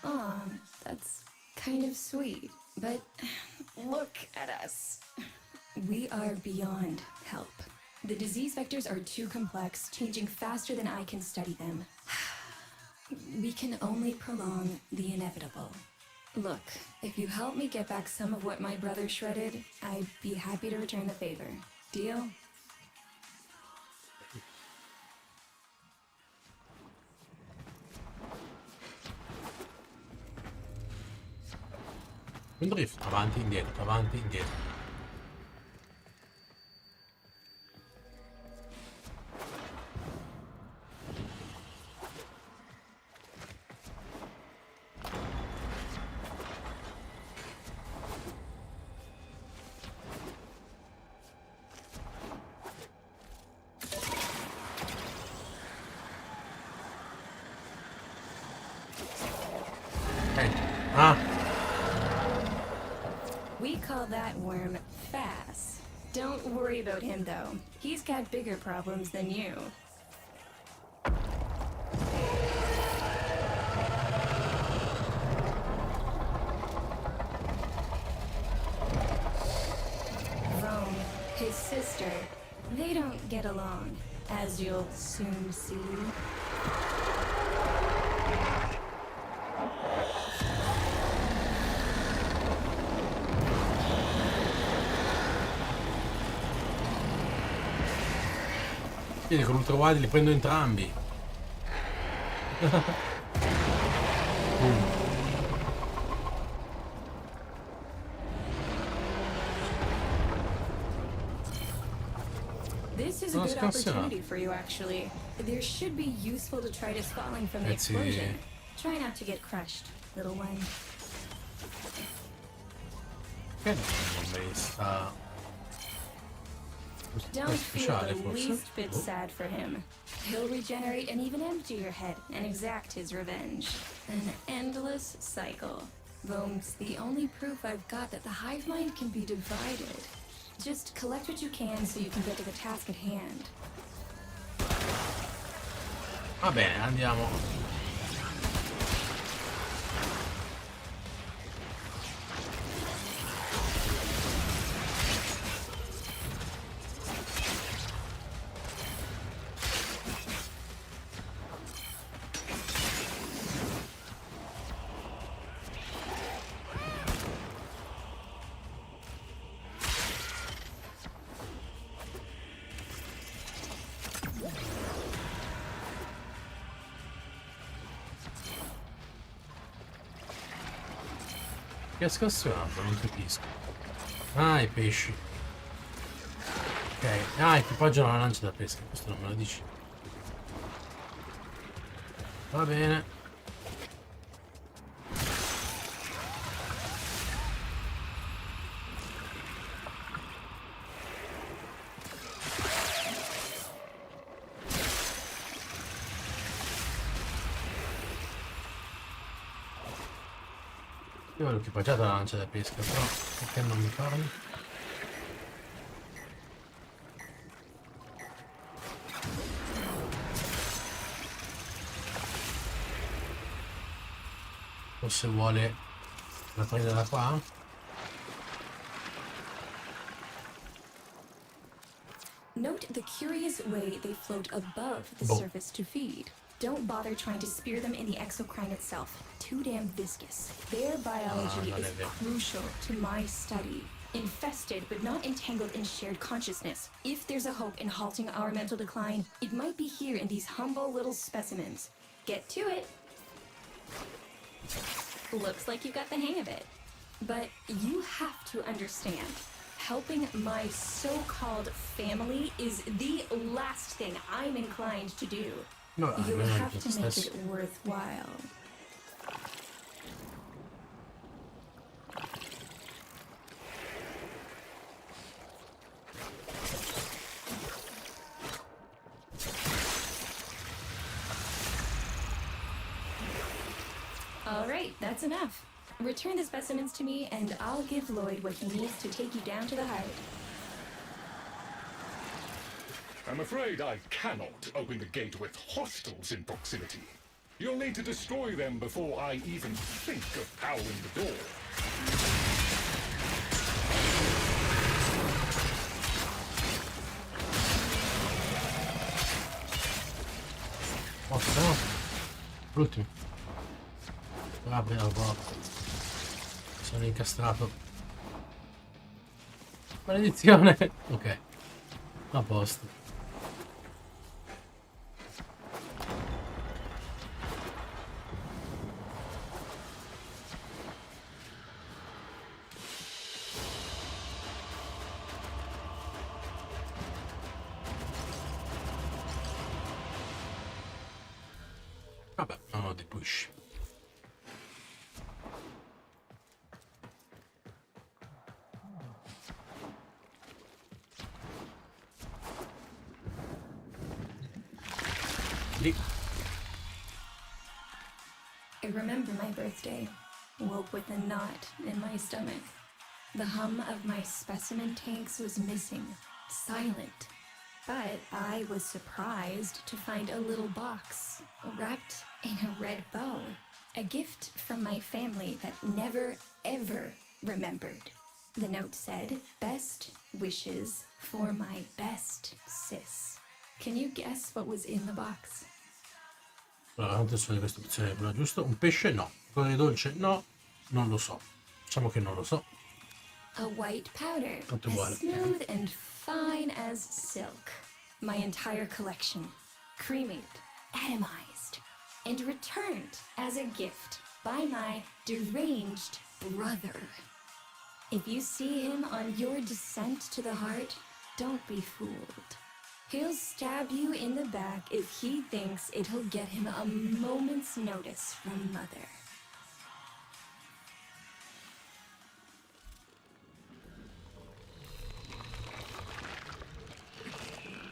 Speaker 4: Aw, that's kind of sweet, but look at us. We are beyond help. The disease vectors are too complex, changing faster than I can study them. We can only prolong the inevitable. Look, if you help me get back some of what my brother shredded, I'd be happy to return the favor. Deal?
Speaker 5: Un drift, avanti, indietro, avanti, indietro.
Speaker 4: We call that worm Fast. Don't worry about him though. He's got bigger problems than you. Rome, his sister, they don't get along, as you'll soon see.
Speaker 5: Quindi con ultra wide li prendo entrambi.
Speaker 4: This is a good opportunity for you, actually. There should be useful to try to falling from the explosion. Try not to get crushed, little one. Don't feel the least bit sad for him. He'll regenerate and even empty your head and exact his revenge. An endless cycle. Boom's the only proof I've got that the hive mind can be divided. Just collect what you can so you can get to the task at hand.
Speaker 5: Va bene, andiamo. Che ha scassionato? Non capisco. Ah, i pesci. Ok. Ah, equipaggiano la lancia da pesca. Questo non me lo dici. Va bene. Io ho l'equipaggiata la lancia da pesca, però perché non mi parli? O se vuole la prende da qua?
Speaker 4: Note the curious way they float above the surface to feed. Don't bother trying to spear them in the exocrine itself. Too damn viscous. Their biology is crucial to my study. Infested but not entangled in shared consciousness. If there's a hope in halting our mental decline, it might be here in these humble little specimens. Get to it. Looks like you got the hang of it. But you have to understand, helping my so-called family is the last thing I'm inclined to do.
Speaker 5: No,
Speaker 4: You have to make it worthwhile. All right, that's enough. Return the specimens to me, and I'll give Lloyd what he needs to take you down to the heart.
Speaker 3: I'm afraid I cannot open the gate with hostiles in proximity. You'll need to destroy them before I even think of powering the door.
Speaker 5: Forza, no? L'ultimo. Apri la porta. Sono incastrato. Maledizione. Ok. A posto. Vabbè, non ho dei push.
Speaker 4: I remember my birthday. Woke with a knot in my stomach. The hum of my specimen tanks was missing. Silent. But I was surprised to find a little box wrapped in a red bow. A gift from my family that never, ever remembered. The note said, "Best wishes for my best sis." Can you guess what was in the box?
Speaker 5: Allora, quante sono queste opzioni? Quella giusta? Un pesce? No. Quella di dolce? No. Non lo so. Diciamo che non lo so.
Speaker 4: A white powder,
Speaker 5: Tutto
Speaker 4: as
Speaker 5: uguale.
Speaker 4: smooth and fine as silk. My entire collection, cremated, atomized, and returned as a gift by my deranged brother. If you see him on your descent to the heart, don't be fooled. He'll stab you in the back if he thinks it'll get him a moment's notice from Mother.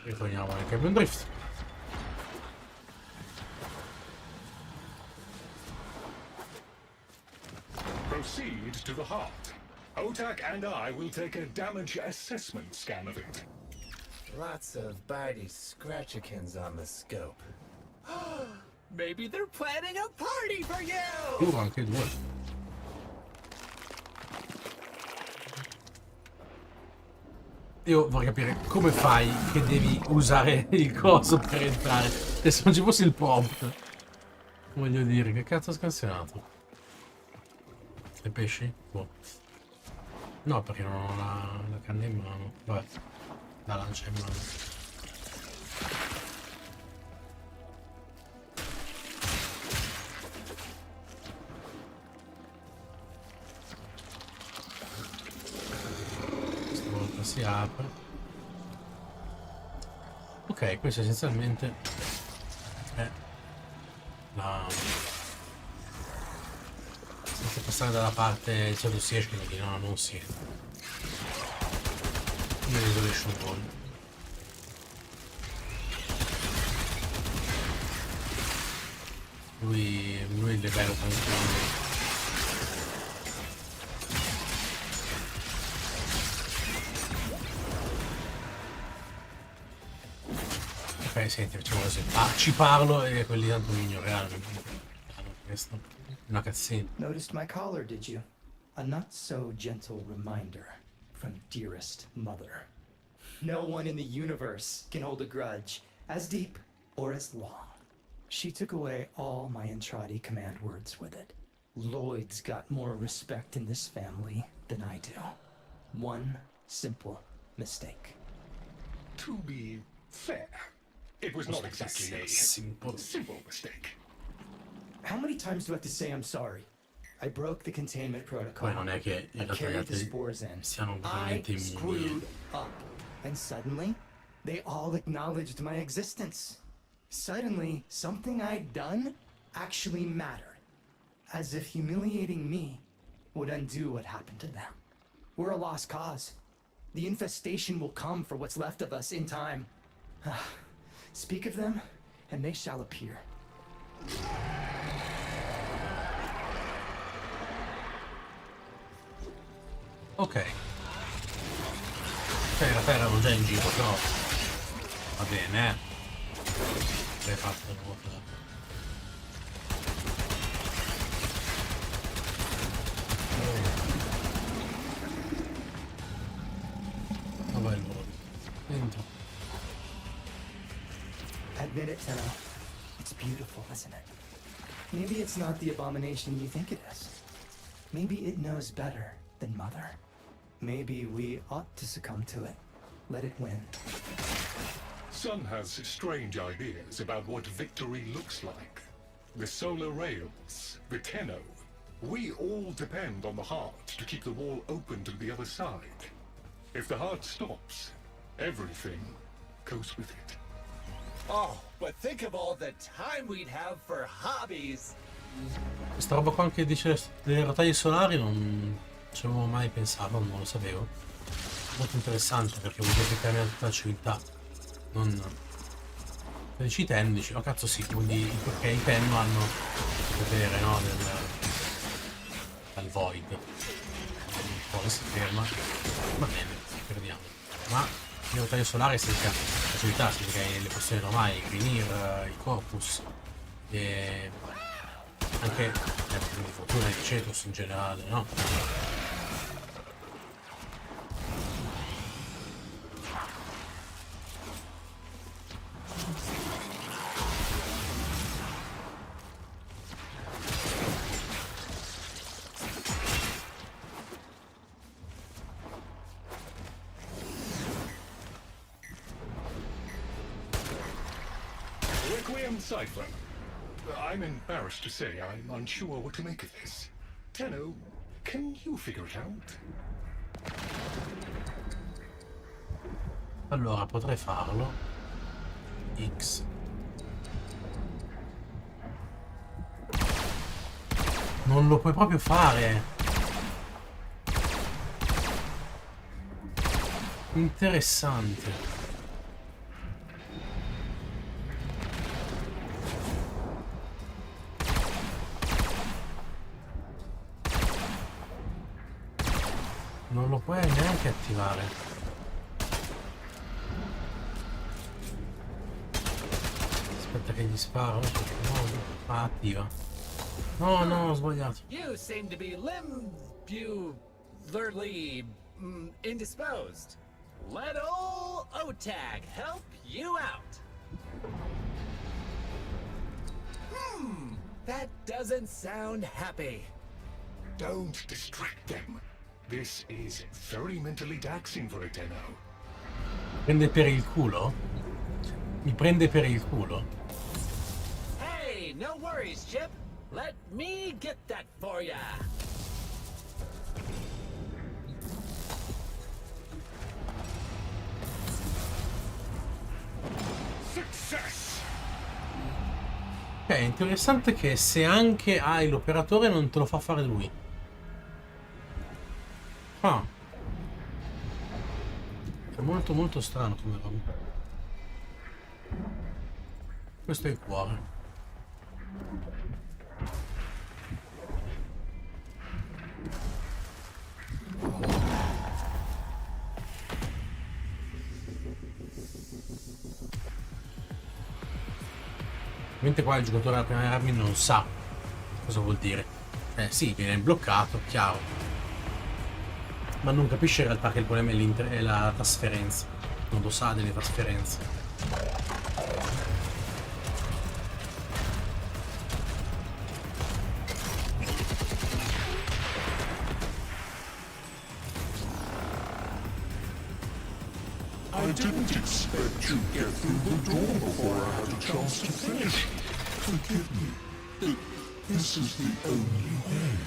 Speaker 5: Ritorniamo anche a un drift.
Speaker 3: Proceed to the heart. Otak and I will take a damage assessment scan of it.
Speaker 9: Lots of bitey scratchikins on the scope. Maybe they're planning a party for you!
Speaker 5: Anche due. Io vorrei capire come fai che devi usare il coso per entrare. E se non ci fosse il prompt. Voglio dire, che cazzo ho scansionato? Le pesci? Boh. No, perché non ho la canna in mano. Vabbè, la lancia in mano. Stavolta si apre. Ok, questo essenzialmente è la... senza passare dalla parte di solito si esce, quindi no, non si esce. Come isolation wall. Lui il livello tranquillo. senti, facciamo così. Ci parlo e quelli tanto mi ignoreranno. Questo è una cazzina.
Speaker 12: Noticed my collar, did you? A not so gentle reminder from dearest mother. No one in the universe can hold a grudge as deep or as long. She took away all my Entrati command words with it. Lloyd's got more respect in this family than I do. One simple mistake.
Speaker 3: To be fair, it was not exactly a simple mistake.
Speaker 12: How many times do I have to say I'm sorry? I broke the containment protocol.
Speaker 5: Poi non è che in realtà gli altri siano veramente
Speaker 12: I screwed up. And suddenly, they all acknowledged my existence. Suddenly, something I'd done actually mattered. As if humiliating me would undo what happened to them. We're a lost cause. The infestation will come for what's left of us in time. Speak of them, and they shall appear.
Speaker 5: Ok. In realtà erano già in giro, però va bene, l'hai fatto una volta. Dov'è il volo? Dentro.
Speaker 12: Admit it, Tenno. It's beautiful, isn't it? Maybe it's not the abomination you think it is. Maybe it knows better than Mother. Maybe we ought to succumb to it. Let it win.
Speaker 3: Sun has strange ideas about what victory looks like. The solar rails, the Tenno. We all depend on the heart to keep the wall open to the other side. If the heart stops, everything goes with it.
Speaker 9: Oh, but think of all the time we'd have for hobbies.
Speaker 5: Questa roba qua che dice delle rotaie solari non ci avevo mai pensato, non lo sapevo. Molto interessante perché vuol dire che cambia tutta la civiltà. Non. Se dici Tenno, dici, oh cazzo sì, quindi perché i Tenno hanno il potere, no? Dal void. Un po' si ferma. Va bene, perdiamo. Ma le rotaie solari significa la civiltà, significa le posizioni normali, i Grinir, il Corpus e anche le fortune di Cetus in generale, no?
Speaker 3: Cipher. I'm embarrassed to say I'm unsure what to make of this. Tenno, can you figure it out?
Speaker 5: Allora, potrei farlo. X. Non lo puoi proprio fare. Interessante. Non lo puoi neanche attivare. Aspetta che gli sparo. No, attiva. No, no, ho sbagliato.
Speaker 9: You seem to be indisposed. Let old Otag help you out. That doesn't sound happy.
Speaker 3: Don't distract them. This is very mentally taxing for a Tenno.
Speaker 5: Prende per il culo? Mi prende per il culo?
Speaker 9: Hey, no worries, Chip. Let me get that for ya.
Speaker 3: Success!
Speaker 5: Ok, è interessante che se anche hai l'operatore non te lo fa fare lui. Ah. È molto molto strano come roba. Questo è il cuore. Mentre qua il giocatore alle prime armi non sa cosa vuol dire. Sì, viene bloccato, chiaro. Ma non capisce in realtà che il problema è la trasferenza. Non lo sa delle trasferenze.
Speaker 3: I didn't expect to get through the door before I had a chance to finish. Forgive me. This is the only way.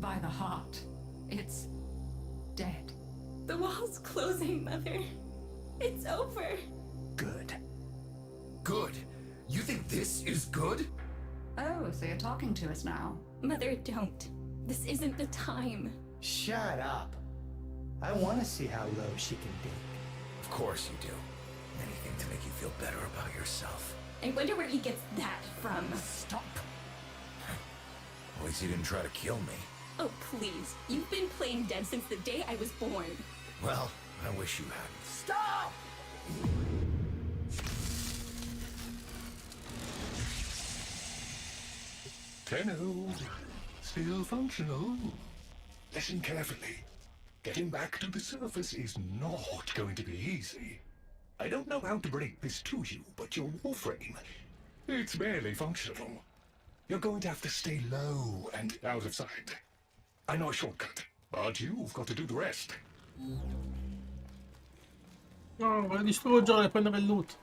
Speaker 10: By the heart, it's dead.
Speaker 4: The wall's closing, Mother. It's over.
Speaker 11: Good. Good? You think this is good?
Speaker 10: Oh, so you're talking to us now.
Speaker 4: Mother, don't. This isn't the time.
Speaker 12: Shut up. I want to see how low she can dig.
Speaker 11: Of course you do. Anything to make you feel better about yourself.
Speaker 4: I wonder where he gets that from.
Speaker 10: Stop.
Speaker 11: At least you didn't try to kill me.
Speaker 4: Oh, please. You've been playing dead since the day I was born.
Speaker 11: Well, I wish you hadn't.
Speaker 10: Stop!
Speaker 3: Tenno, still functional. Listen carefully. Getting back to the surface is not going to be easy. I don't know how to break this to you, but your Warframe, it's barely functional. You're going to have to stay low and out of sight. I know a shortcut, but you've got to do the rest.
Speaker 5: No, voglio distruggere e prendere il loot.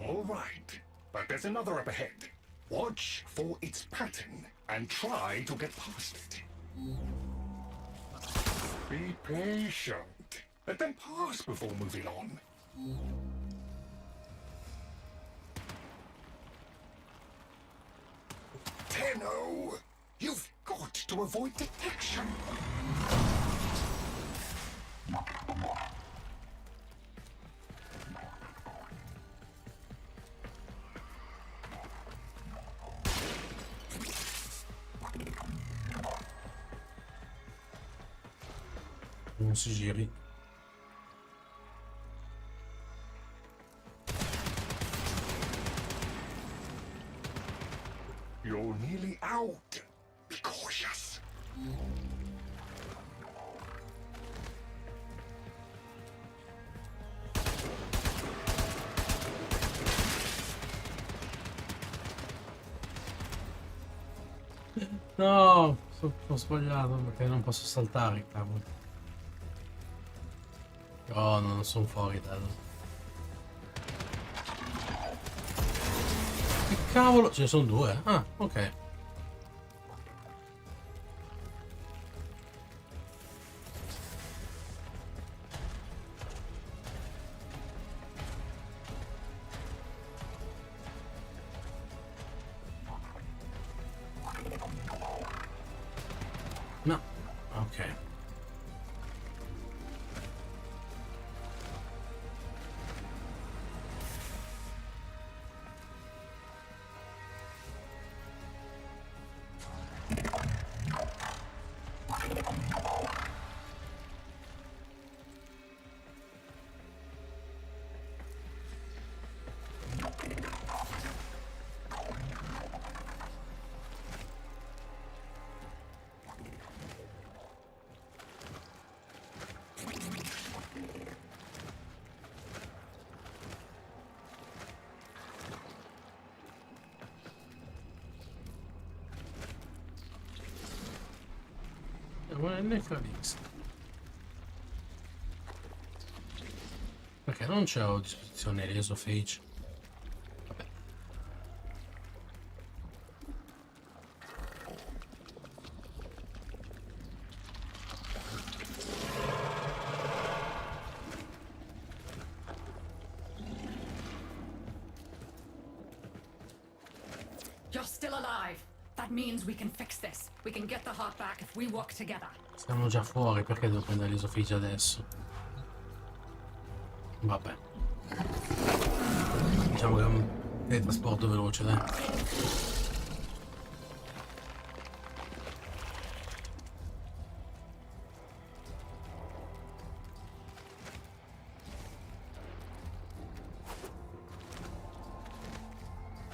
Speaker 3: All right, but there's another up ahead. Watch for its pattern and try to get past it. Be patient. Let them pass before moving on. Tenno, you've got to avoid detection.
Speaker 5: Non si giri.
Speaker 3: You're nearly out. Be cautious.
Speaker 5: No, ho sbagliato perché non posso saltare, cavolo. Oh, non sono fuori, Tenno. Che cavolo? Ce ne sono due? Ah, ok. No, ok. è necrolix. Perché non c'è a disposizione l'esophage? Vabbè.
Speaker 10: You're still alive. That means we can fix this. We can get the heart back if we work together.
Speaker 5: Siamo già fuori, perché devo prendere l'esophage adesso? Vabbè. Diciamo che è un teletrasporto veloce, dai.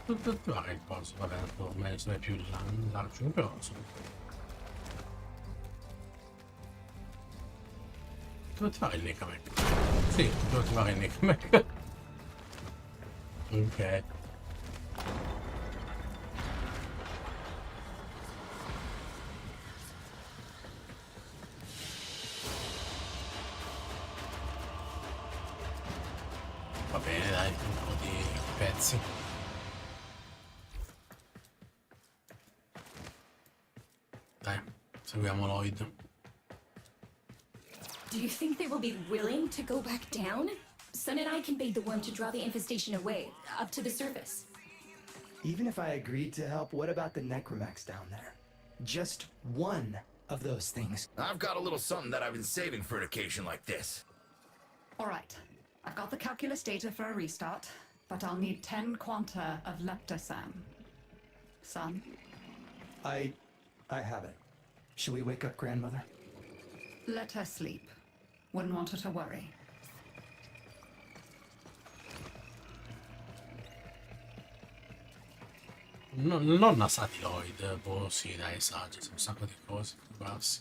Speaker 5: Tutto attuare il coso, vabbè, ormai è più largo, però insomma. Devo attivare il necamec. Sì, devo attivare il necamec. Ok. Va bene, dai, un po' di pezzi. Dai, seguiamo Lloyd.
Speaker 4: Do you think they will be willing to go back down? Sun and I can bait the worm to draw the infestation away, up to the surface.
Speaker 12: Even if I agreed to help, what about the necromax down there? Just one of those things.
Speaker 11: I've got a little something that I've been saving for an occasion like this.
Speaker 10: All right. I've got the calculus data for a restart, but I'll need 10 quanta of leptosam. Son?
Speaker 12: I have it. Shall we wake up grandmother?
Speaker 10: Let her sleep. Wouldn't want her to worry.
Speaker 5: Non nasati Lloyd, boh sì dai, saggia, un sacco di cose, brassi.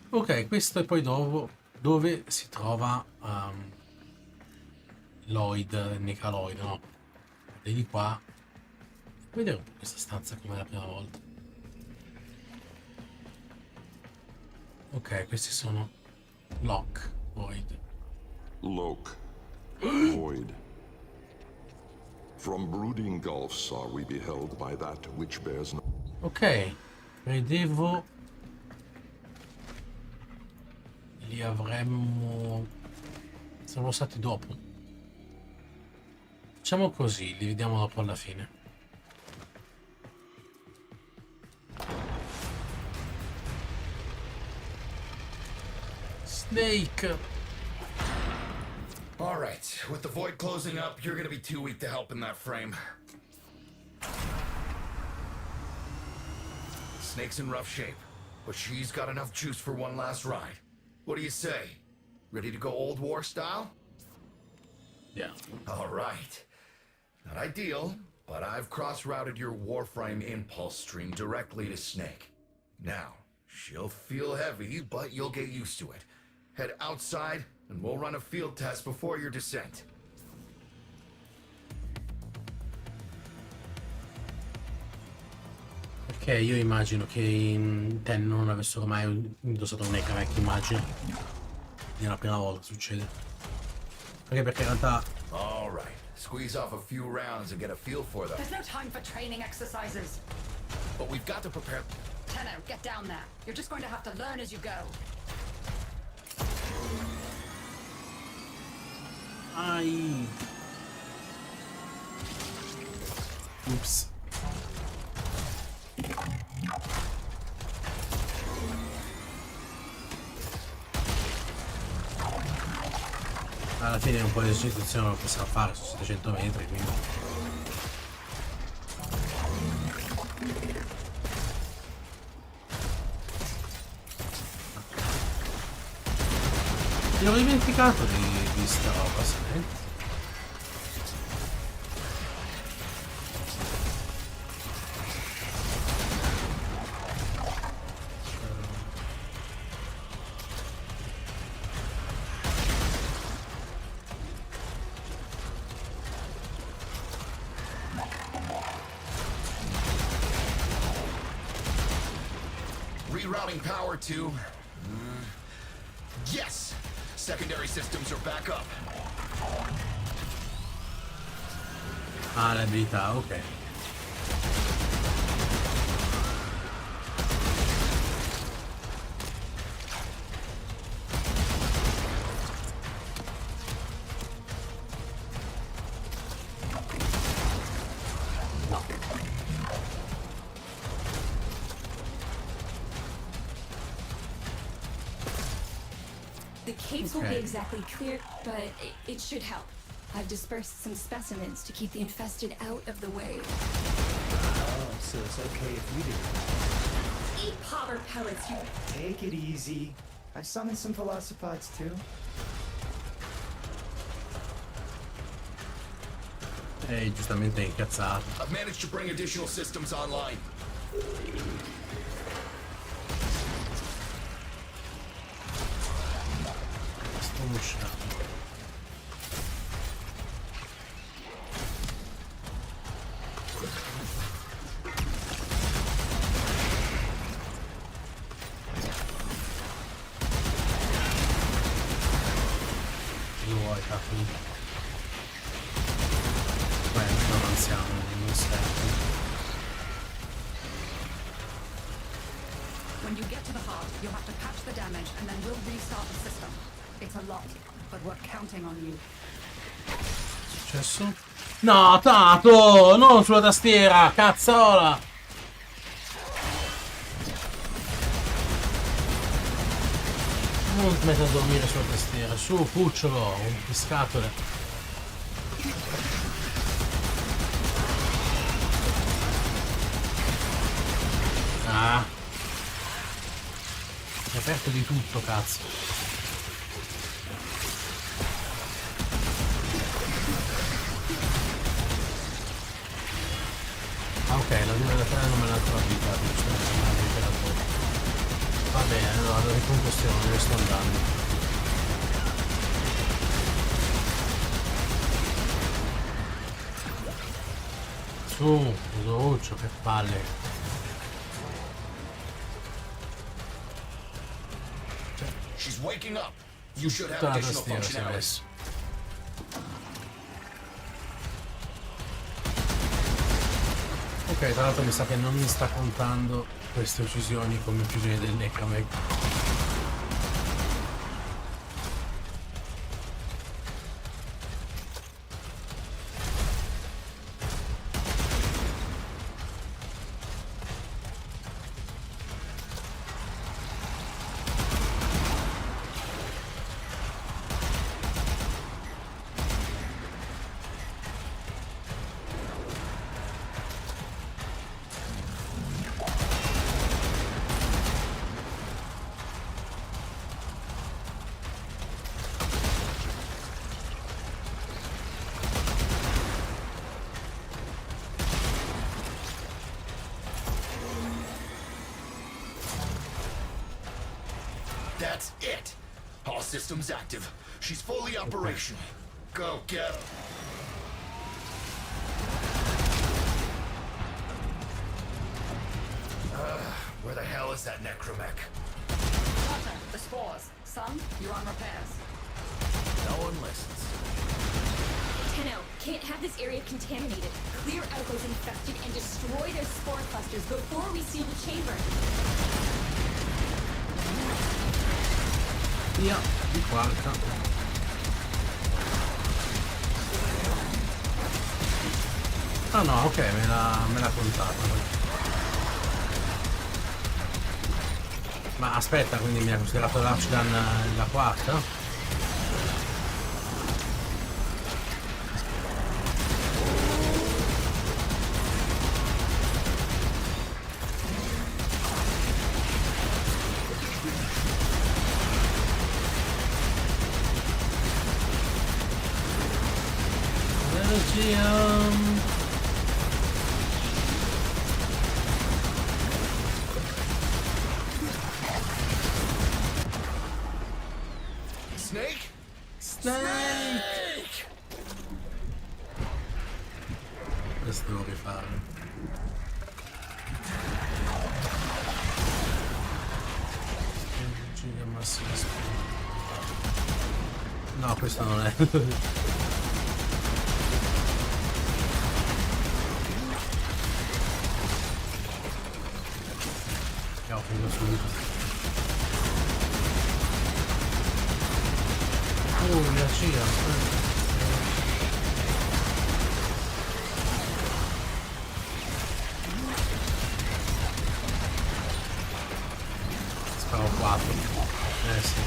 Speaker 5: Ok, questo è poi dove si trova Lloyd, Nica Lloyd, no? E di qua, vedere un po' questa stanza come la prima volta. Ok, questi sono Lock, Void.
Speaker 2: Loke, void. From brooding gulfs are we beheld by that which bears no...
Speaker 5: Ok, credevo li avremmo... Siamo stati dopo. Facciamo così, li vediamo dopo alla fine. Snake!
Speaker 11: Alright, with the void closing up, you're gonna be too weak to help in that frame. Snake's in rough shape, but she's got enough juice for one last ride. What do you say? Ready to go old war style?
Speaker 5: Yeah.
Speaker 11: Alright. Not ideal, but I've cross-routed your Warframe impulse stream directly to Snake. Now, she'll feel heavy, but you'll get used to it. Head outside, and we'll run a field test before your descent.
Speaker 5: Perché io immagino che in Tenno non avessero mai indossato un Eka vecchio, immagino. È la prima volta che succede. Anche perché in realtà...
Speaker 11: Alright, squeeze off a few rounds and get a feel for them.
Speaker 10: There's no time for training exercises.
Speaker 11: But we've got to prepare...
Speaker 10: Tenno, get down there. You're just going to have to learn as you go.
Speaker 5: Ai. Ups. Alla fine un po' di esercitazione lo possiamo fare su 700 metri, quindi... Mi ho dimenticato di sta roba, se
Speaker 11: rerouting power to... Yes! Secondary systems are back up.
Speaker 5: Ah, le abilità, ok.
Speaker 4: The caves won't be exactly clear, but it should help. I've dispersed some specimens to keep the infested out of the way.
Speaker 12: Oh, so it's okay if we do.
Speaker 4: Eat powder pellets, you...
Speaker 12: Take it easy. I've summoned some velocipods too.
Speaker 5: Giustamente incazzato.
Speaker 11: I've managed to bring additional systems online.
Speaker 5: Sto uscendo. Lo vuoi, capo? Beh, non avanziamo, non serve.
Speaker 10: When you get to the heart, you'll have to patch the damage, and then we'll restart the system. It's a lot, but we're counting on you.
Speaker 5: Successo? No, Tato! Non sulla tastiera! Cazzola! Non smetto a dormire sulla tastiera. Su, cucciolo, un piscatole. Ah! È aperto di tutto, cazzo. Ah, ok, la 2 e la 3 non me l'ha abitato, va bene, allora la ricompostiamo, dove sto andando? Su, Uccio, che palle.
Speaker 11: She's waking up. You should have
Speaker 5: Tutta la
Speaker 11: additional
Speaker 5: tastiera si è
Speaker 11: functionality.
Speaker 5: messo. Ok, tra l'altro mi sa che non mi sta contando queste uccisioni come uccisioni del Necromeg.
Speaker 11: That's it. All systems active. She's fully operational. Go get her. Where the hell is that necromech?
Speaker 10: Water, the spores. Some, you're on repairs.
Speaker 11: No one listens.
Speaker 4: Tenno, can't have this area contaminated. Clear out those infested and destroy their spore clusters before we seal the chamber.
Speaker 5: Via, di quarta. Ah no, ok, me l'ha contata. Ma aspetta, quindi mi ha considerato l'Archdan la quarta?
Speaker 11: Snake?
Speaker 5: Snake! Questo devo rifare. Ah, sì, sì. No, questo non è. Andiamo prima subito. La CIA. Sparo 4. Sì.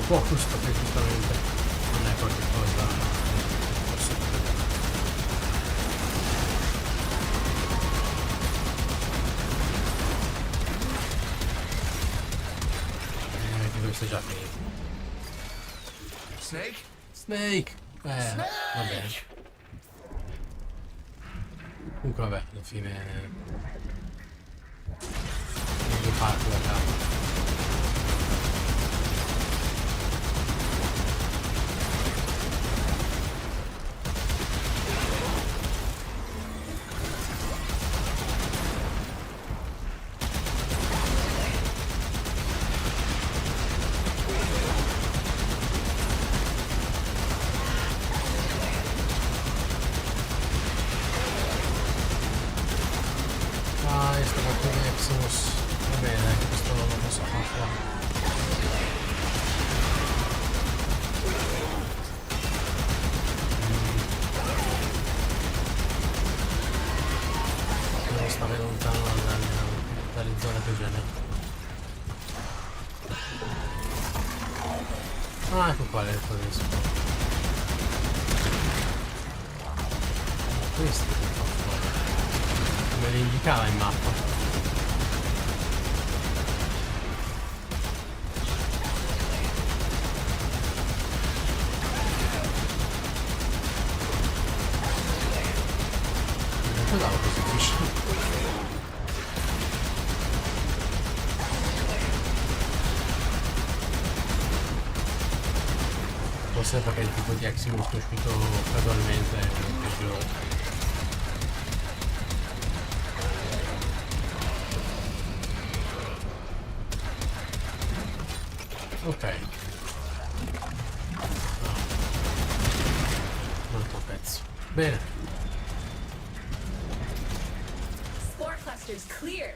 Speaker 5: Focus perché giustamente non è qualcosa che questo è già finito. Snake va bene. Comunque vabbè, alla fine non devo farlo da capo. Va bene, questo non lo posso far fuori. Devo stare lontano dalle zone più genere. Ah, ecco qua le cose. Questo che fa fuori. Me le indicava in mappa. Forse perché il tipo di Eximus che è uscito gradualmente è il peggiore. Ok. No. Un altro pezzo. Bene.
Speaker 10: Spore clusters clear.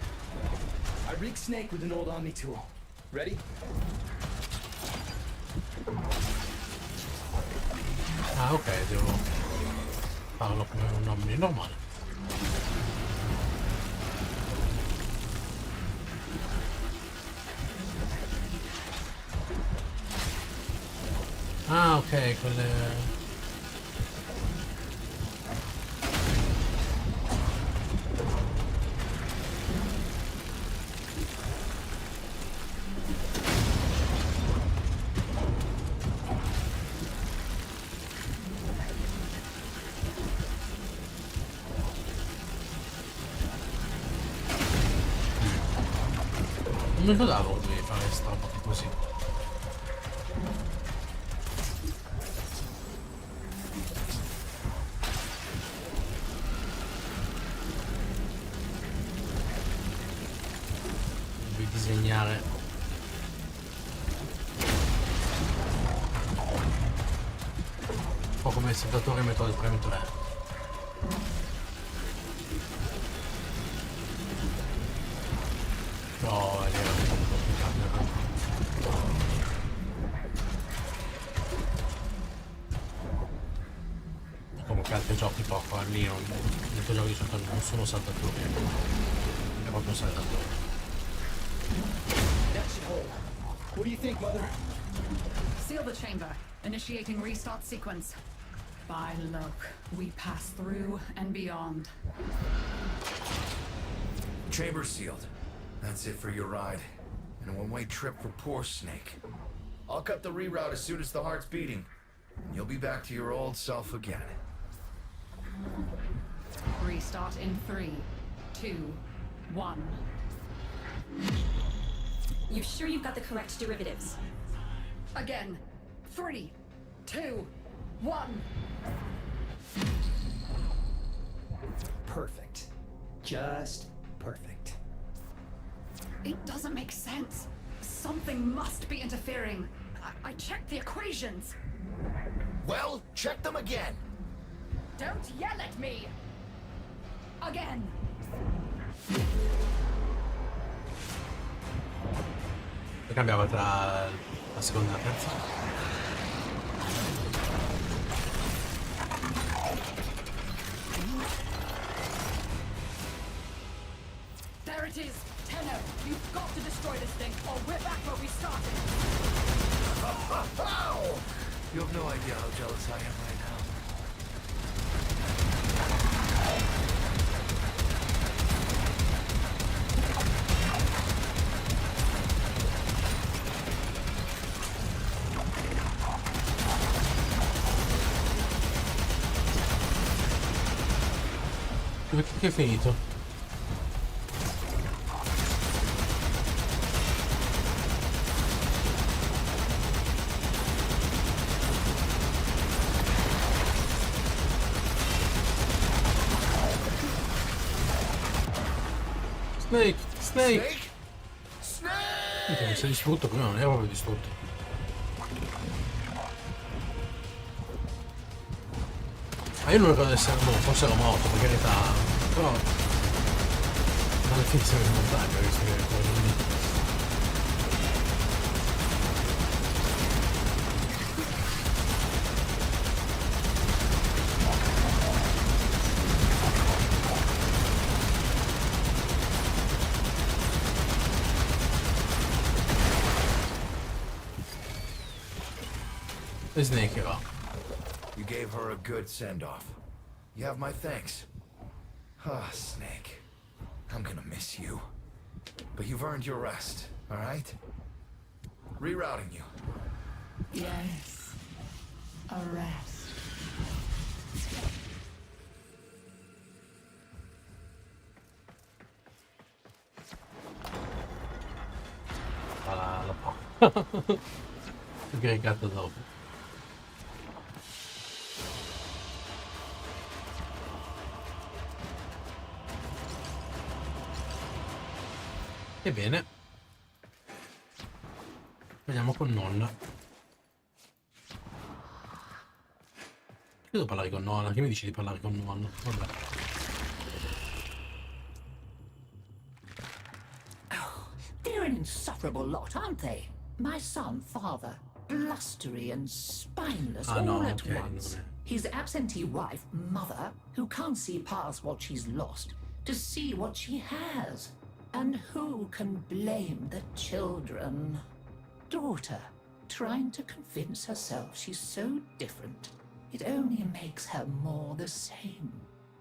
Speaker 12: I rigged Snake with an old Omni tool. Ready?
Speaker 5: Ah, ok, devo farlo come un Omni normale. Ah, ok, quelle... Non mi ricordavo di fare questa roba così. Devi disegnare. Un po' come il saltatore metodo premi 3. No, è vero, è un po' complicato. Comunque altri giochi poco, lì gli altri giochi di solito non sono saltatori, è proprio un saltatore.
Speaker 12: What do you think, Mother?
Speaker 10: Seal the chamber. Initiating restart sequence. By Loke, we pass through and beyond.
Speaker 11: Chamber sealed. That's it for your ride. And a one-way trip for poor Snake. I'll cut the reroute as soon as the heart's beating. And you'll be back to your old self again.
Speaker 10: Restart in 3, 2, 1.
Speaker 4: You sure you've got the correct derivatives?
Speaker 10: Again. 3, 2, 1.
Speaker 12: Perfect. Just perfect.
Speaker 10: It doesn't make sense. Something must be interfering. I checked the equations.
Speaker 11: Well, check them again.
Speaker 10: Don't yell at me. Again.
Speaker 5: E cambiava tra la seconda e la terza.
Speaker 10: There it is. Tenno, you've got to destroy this thing, or we're back where we started.
Speaker 11: You have no idea how jealous I am right now.
Speaker 5: Che è finito? Snake! Snake!
Speaker 11: Snake!
Speaker 5: Si è distrutto, prima non era proprio distrutto. Ma io non ricordo di essere forse ero morto, per carità, però alla fine si è smontato, visto che quello lì. E Snake era.
Speaker 11: You gave her a good send-off. You have my thanks. Ah, Snake. I'm gonna miss you. But you've earned your rest, alright? Rerouting you.
Speaker 10: Yes. A rest.
Speaker 5: La aggregato dopo. Ebbene, vediamo con nonna. Io devo parlare con nonna, che mi dici di parlare con nonna? Vabbè.
Speaker 13: They're an insufferable lot, aren't they? My son, father, blustery and spineless all at once. His absentee wife, mother, who can't see past what she's lost to see what she has. And who can blame the children? Daughter, trying to convince herself she's so different. It only makes her more the same.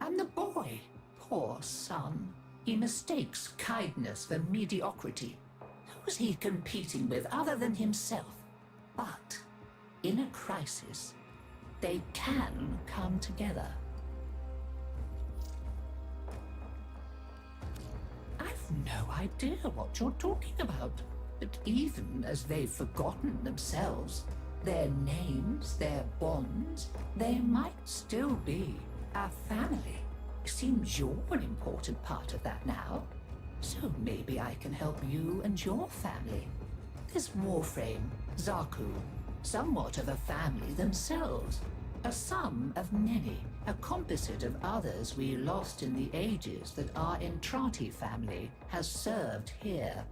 Speaker 13: And the boy, poor son, he mistakes kindness for mediocrity. Who's he competing with other than himself? But in a crisis, they can come together. I've no idea what you're talking about. But even as they've forgotten themselves, their names, their bonds, they might still be a family. Seems you're an important part of that now. So maybe I can help you and your family. This Warframe, Zaku, somewhat of a family themselves. A sum of many, a composite of others we lost in the ages that our Entrati family has served here.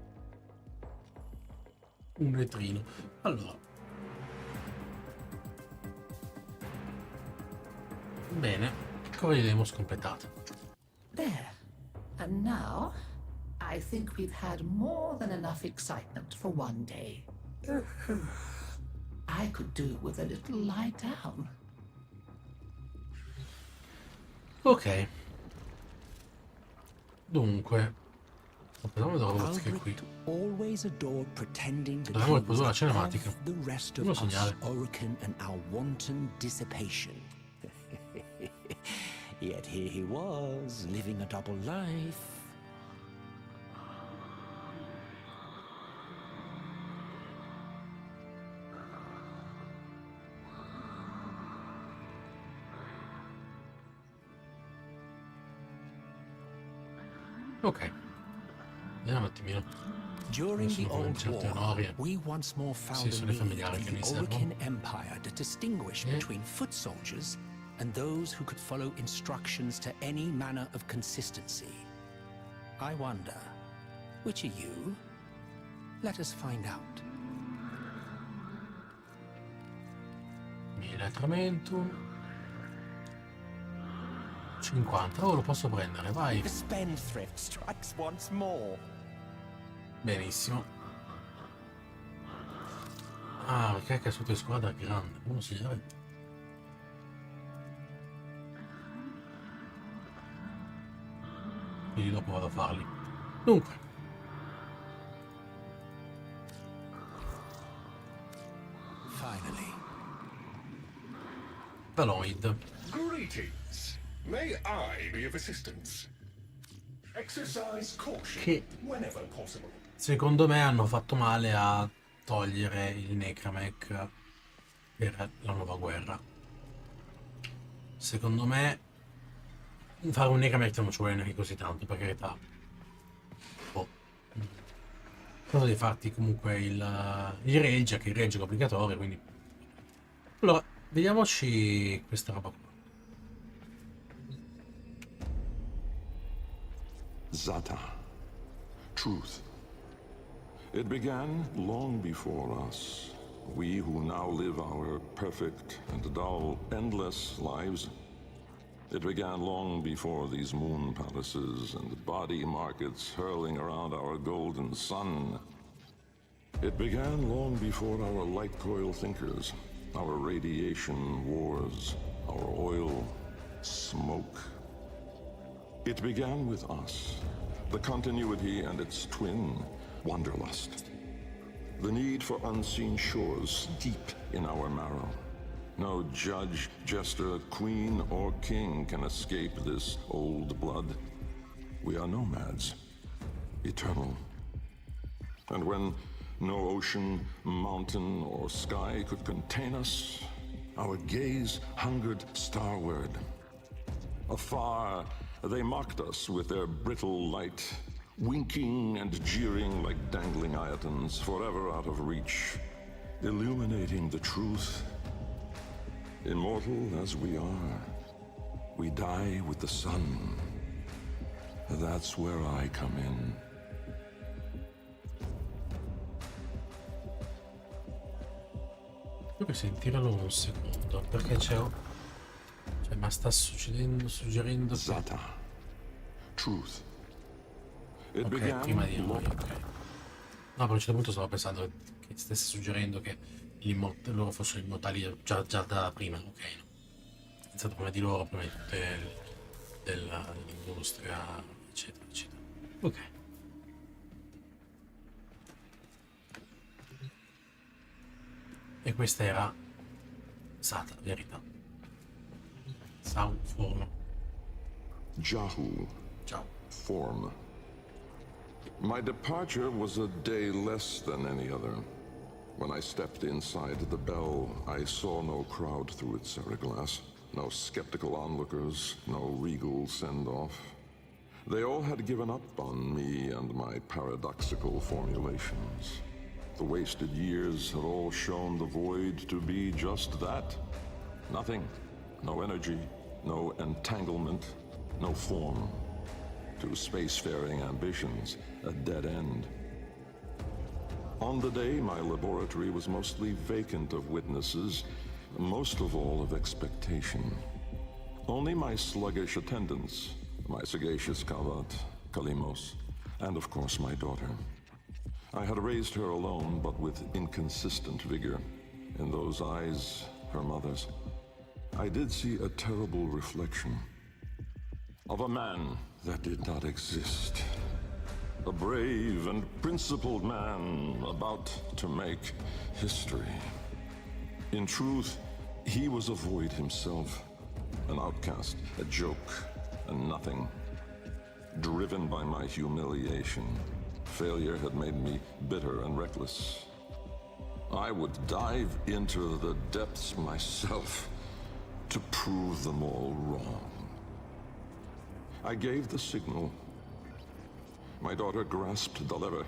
Speaker 5: Un vetrino. Allora. Bene. Cuore di Deimos completato.
Speaker 13: There. And now, I think we've had more than enough excitement for one day. I could do with a little lie down.
Speaker 5: Ok. Dunque. Aspettiamo dove che qui.
Speaker 14: Always adored pretending that
Speaker 5: Dobbiamo
Speaker 14: he
Speaker 5: riprodurre la
Speaker 14: was
Speaker 5: cinematica.
Speaker 14: above the rest of
Speaker 5: Uno
Speaker 14: us,
Speaker 5: segnale.
Speaker 14: Orokin and our wanton dissipation. Yet here he was, living a double life.
Speaker 5: Ok, vediamo un attimino.
Speaker 14: During the
Speaker 5: Sono
Speaker 14: Old
Speaker 5: certe
Speaker 14: War,
Speaker 5: norie.
Speaker 14: we once more found
Speaker 5: Sì,
Speaker 14: a
Speaker 5: sono i
Speaker 14: need
Speaker 5: familiari
Speaker 14: in
Speaker 5: che mi
Speaker 14: the
Speaker 5: servono.
Speaker 14: Orokin Empire to distinguish between foot soldiers and those who could follow instructions to any manner of consistency. I wonder, which are you? Let us find out.
Speaker 5: Elettramentum 50, lo posso prendere, vai.
Speaker 14: The spendthrift strikes once more.
Speaker 5: Benissimo. Ah, perché è caduto in squadra grande, uno si deve. Quindi dopo vado a farli. Dunque.
Speaker 11: Finally.
Speaker 5: Valoid.
Speaker 3: Greetings. May I be of assistance? Exercise caution
Speaker 5: Che
Speaker 3: whenever possible.
Speaker 5: secondo me hanno fatto male a togliere il Necramech per la nuova guerra. Secondo me fare un Necramech non ci vuole neanche così tanto, per carità. Boh. Cosa di farti comunque il rage, che il rage è obbligatorio, quindi. Allora, vediamoci questa roba qua.
Speaker 2: Zata. Truth. It began long before us. We who now live our perfect and dull, endless lives. It began long before these moon palaces and body markets hurling around our golden sun. It began long before our light coil thinkers, our radiation wars, our oil smoke. It began with us, the continuity and its twin, wanderlust. The need for unseen shores deep in our marrow. No judge, jester, queen, or king can escape this old blood. We are nomads, eternal. And when no ocean, mountain, or sky could contain us, our gaze hungered starward. Afar, they mocked us with their brittle light, winking and jeering like dangling iotons, forever out of reach, illuminating the truth. Immortal as we are, we die with the sun. That's where I come in.
Speaker 5: Devo sentirlo un secondo, perché c'è... Cioè, ma sta suggerendo...
Speaker 2: Zata. Truth. It
Speaker 5: ok,
Speaker 2: began
Speaker 5: prima di noi, ok. No, per un certo punto stavo pensando che stesse suggerendo che loro fossero immortali già da prima, ok. No? È iniziato prima di loro, prima di tutte dell'industria, eccetera, eccetera. Ok. E questa era Zata, verità. Sound, forma.
Speaker 2: Jahu.
Speaker 5: Ciao.
Speaker 2: Form. My departure was a day less than any other. When I stepped inside the bell, I saw no crowd through its seriglass, no skeptical onlookers, no regal send-off. They all had given up on me and my paradoxical formulations. The wasted years had all shown the void to be just that. Nothing. No energy, no entanglement, no form. To spacefaring ambitions, a dead end. On the day, my laboratory was mostly vacant of witnesses, most of all of expectation. Only my sluggish attendants, my sagacious Kavat, Kalimos, and of course my daughter. I had raised her alone, but with inconsistent vigor. In those eyes, her mother's, I did see a terrible reflection of a man that did not exist. A brave and principled man about to make history. In truth, he was a void himself, an outcast, a joke, and nothing. Driven by my humiliation, failure had made me bitter and reckless. I would dive into the depths myself to prove them all wrong. I gave the signal. My daughter grasped the lever.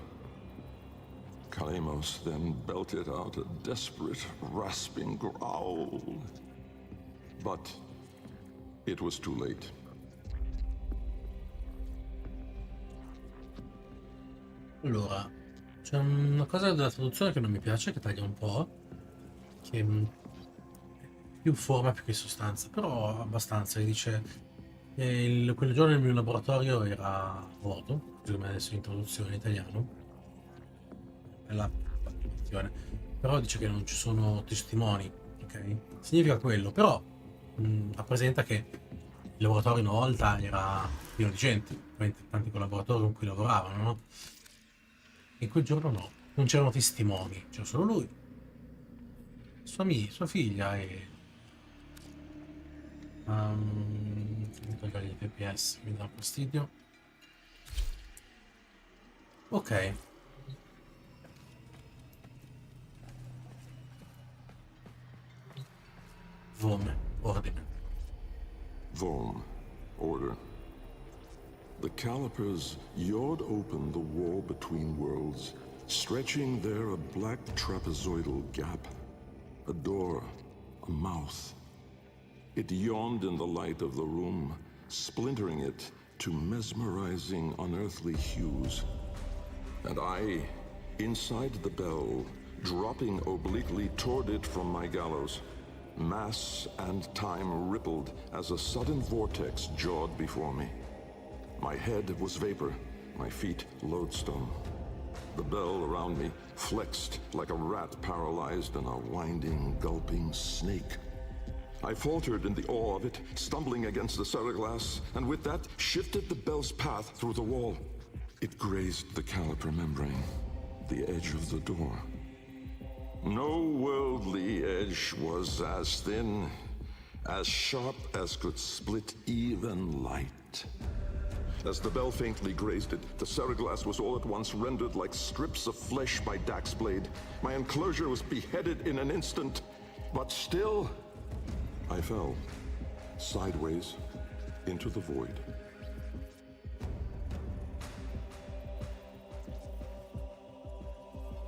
Speaker 2: Deimos then belted out a desperate, rasping growl. But it was too late.
Speaker 5: Allora, c'è una cosa della traduzione che non mi piace, che taglia un po', che è più forma più che sostanza, però abbastanza. Dice quel giorno il mio laboratorio era vuoto, come adesso in traduzione in italiano, è la traduzione, però dice che non ci sono testimoni, ok? Significa quello, però rappresenta che il laboratorio una volta era pieno di gente, tanti collaboratori con cui lavoravano, no? E quel giorno no, non c'erano testimoni, c'era solo lui, sua figlia e... mi togliere gli FPS, mi dà fastidio. Ok. Vorme, ordine.
Speaker 2: Vorm, order. The calipers yawed open the wall between worlds, stretching there a black trapezoidal gap. A door, a mouth. It yawned in the light of the room, splintering it to mesmerizing, unearthly hues. And I, inside the bell, dropping obliquely toward it from my gallows. Mass and time rippled as a sudden vortex jawed before me. My head was vapor, my feet lodestone. The bell around me flexed like a rat paralyzed in a winding, gulping snake. I faltered in the awe of it, stumbling against the serraglass, and with that shifted the bell's path through the wall. It grazed the caliper membrane, the edge of the door. No worldly edge was as thin, as sharp as could split even light. As the bell faintly grazed it, the serraglass was all at once rendered like strips of flesh by Dax's blade. My enclosure was beheaded in an instant, but still, I fell, sideways, into the void.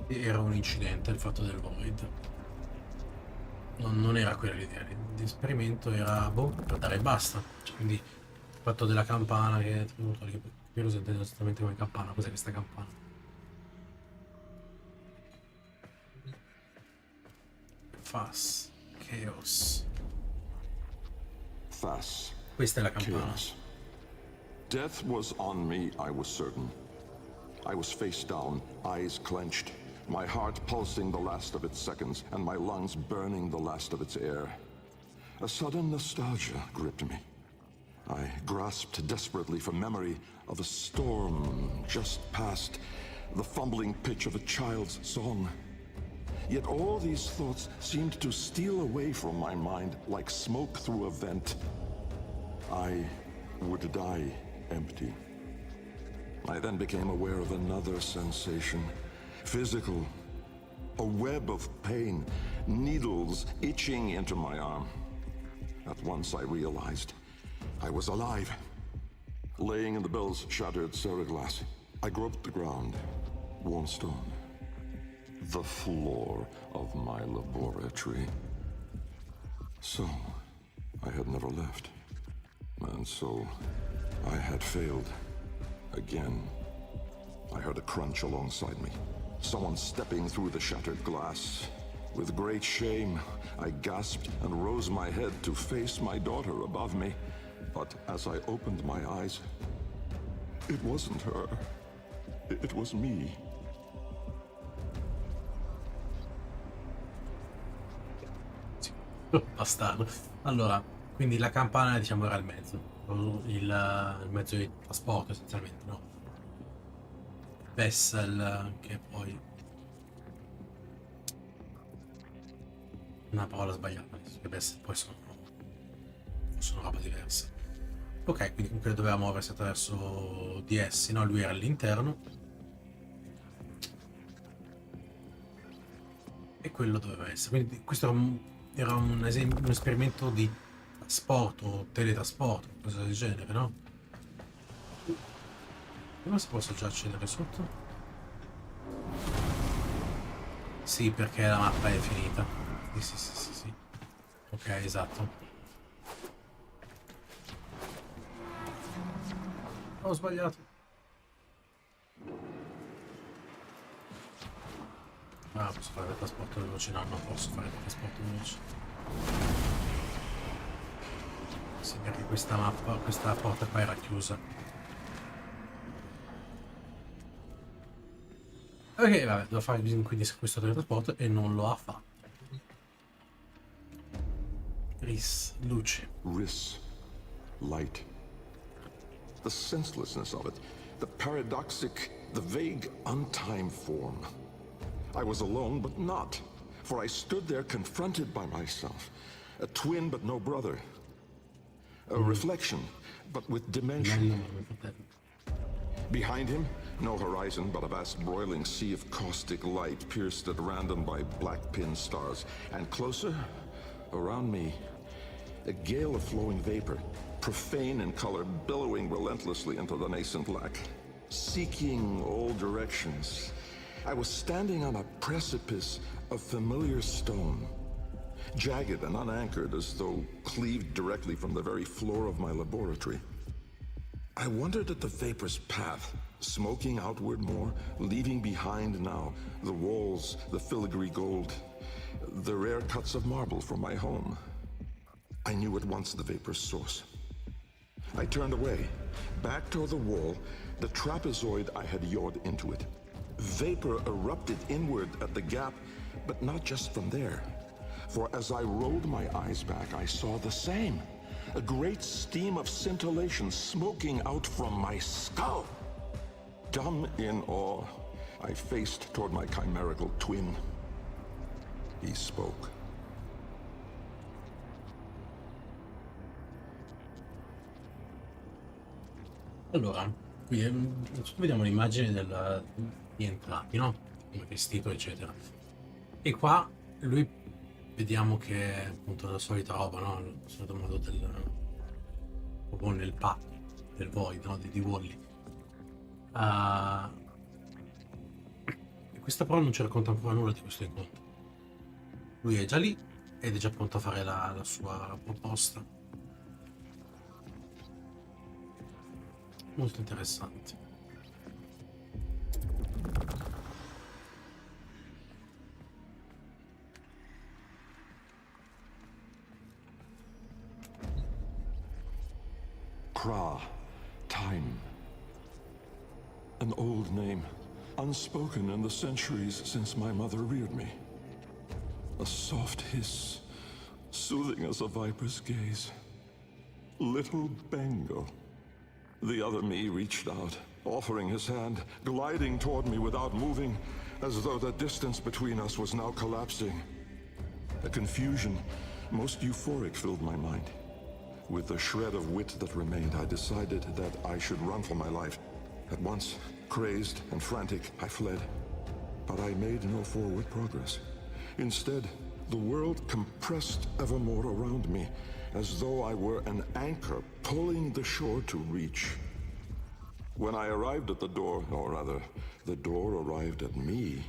Speaker 5: Era un incidente il fatto del void. Non era quella l'idea. L'esperimento era per dare e basta. Cioè, quindi il fatto della campana che io lo sento esattamente come campana. Cos'è questa campana? Fas. Chaos.
Speaker 2: Fas.
Speaker 5: Questa è la campana.
Speaker 2: Chaos. Death was on me, I was certain. I was face down, eyes clenched, my heart pulsing the last of its seconds, and my lungs burning the last of its air. A sudden nostalgia gripped me. I grasped desperately for memory of a storm just past, the fumbling pitch of a child's song. Yet all these thoughts seemed to steal away from my mind like smoke through a vent. I would die empty. I then became aware of another sensation, physical, a web of pain, needles itching into my arm. At once I realized I was alive. Laying in the bell's shattered serraglass, I groped the ground, warm stone, the floor of my laboratory. So, I had never left. And so, I had failed. Again. I heard a crunch alongside me. Someone stepping through the shattered glass. With great shame, I gasped and rose my head to face my daughter above me. But as I opened my eyes, it wasn't her. It was me.
Speaker 5: Bastardo. Allora, quindi la campana diciamo era il mezzo. Il mezzo di trasporto essenzialmente, no? Vessel, che poi una parola sbagliata adesso, che Vessel poi sono sono roba diversa. Ok, quindi comunque doveva muoversi attraverso di essi, no? Lui era all'interno. E quello doveva essere. Quindi questo era un esperimento di trasporto, teletrasporto, cosa del genere, no? Vediamo se posso già accedere sotto. Sì, perché la mappa è finita. Sì. Ok, esatto. Ho sbagliato. Ah, posso fare il trasporto veloce? No, non posso fare il trasporto veloce. Sì, perché questa mappa, questa porta qua era chiusa. Ok, vabbè, devo fare quindi questo teletrasporto e non lo ha fatto. Luce.
Speaker 2: Light. The senselessness of it, the paradoxic, the vague, untimed form. I was alone, but not, for I stood there confronted by myself, a twin but no brother, a reflection but with dimension. Behind him, no horizon but a vast broiling sea of caustic light pierced at random by black pin stars, and closer, around me, a gale of flowing vapor, profane in color, billowing relentlessly into the nascent lack, seeking all directions. I was standing on a precipice of familiar stone, jagged and unanchored as though cleaved directly from the very floor of my laboratory. I wondered at the vapor's path, smoking outward more, leaving behind now the walls, the filigree gold, the rare cuts of marble from my home. I knew at once the vapor's source. I turned away, back toward the wall, the trapezoid I had yawed into it. Vapor erupted inward at the gap, but not just from there. For as I rolled my eyes back, I saw the same. A great steam of scintillation smoking out from my skull. Dumb in awe, I faced toward my chimerical twin. He spoke.
Speaker 5: Allora, qui vediamo l'immagine di entrambi, no? Come vestito, eccetera. E qua lui vediamo che è appunto la solita roba, no? Il solito modo proprio nel patto del Void, no? Di Wally. E questa però non ci racconta ancora nulla di questo incontro. Lui è già lì ed è già pronto a fare la sua proposta. Molto interessante.
Speaker 2: Time. An old name, unspoken in the centuries since my mother reared me. A soft hiss, soothing as a viper's gaze. Little Bengal. The other me reached out, offering his hand, gliding toward me without moving, as though the distance between us was now collapsing. A confusion, most euphoric, filled my mind. With the shred of wit that remained, I decided that I should run for my life. At once, crazed and frantic, I fled. But I made no forward progress. Instead, the world compressed ever more around me, as though I were an anchor pulling the shore to reach. When I arrived at the door, or rather, the door arrived at me,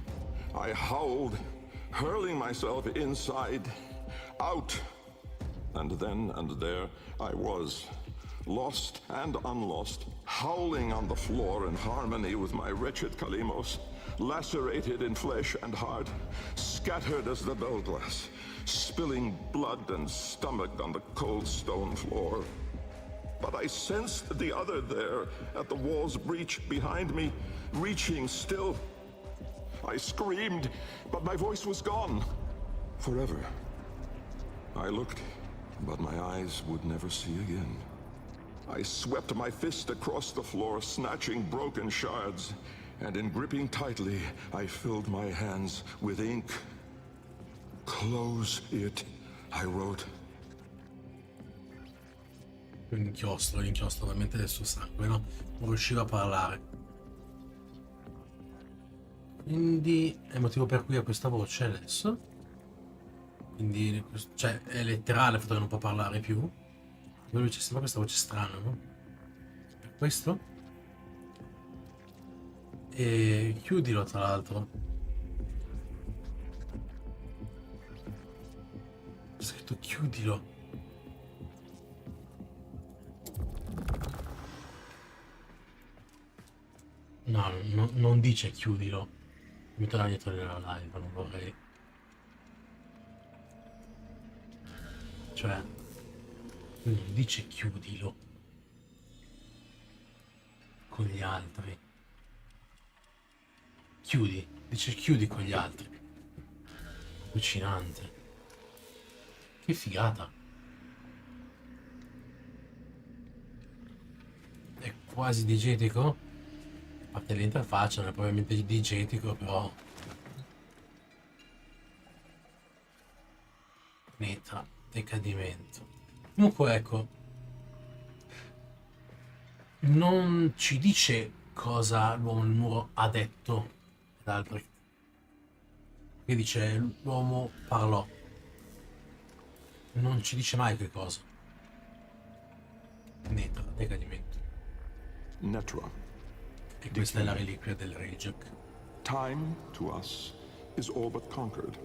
Speaker 2: I howled, hurling myself inside, out. And then and there I was, lost and unlost, howling on the floor in harmony with my wretched Kalimos, lacerated in flesh and heart, scattered as the bell glass, spilling blood and stomach on the cold stone floor. But I sensed the other there, at the wall's breach behind me, reaching still. I screamed, but my voice was gone. Forever. I looked, but my eyes would never see again. I swept my fist across the floor, snatching broken shards, and in gripping tightly, I filled my hands with ink. Close it, I wrote.
Speaker 5: l'inchiostro veramente del suo sangue, no? Non riusciva a parlare. Quindi è il motivo per cui ha questa voce adesso. Quindi, cioè, è letterale il fatto che non può parlare più. Poi lui c'è sempre questa voce strana, no? Per questo. E chiudilo, tra l'altro. Ho scritto chiudilo. No, non dice chiudilo. Mi torna dietro nella live, non vorrei. Cioè, non dice chiudilo con gli altri. Chiudi, dice chiudi con gli altri. Allucinante. Che figata. È quasi diegetico. A parte l'interfaccia non è probabilmente diegetico, però meta decadimento. Comunque ecco, non ci dice cosa l'uomo nel muro ha detto ad altri. Che dice l'uomo parlò, non ci dice mai che cosa. Meta decadimento.
Speaker 2: Netra.
Speaker 5: E questa è la reliquia del Rigiocando.
Speaker 2: Time, to us, is all but conquered.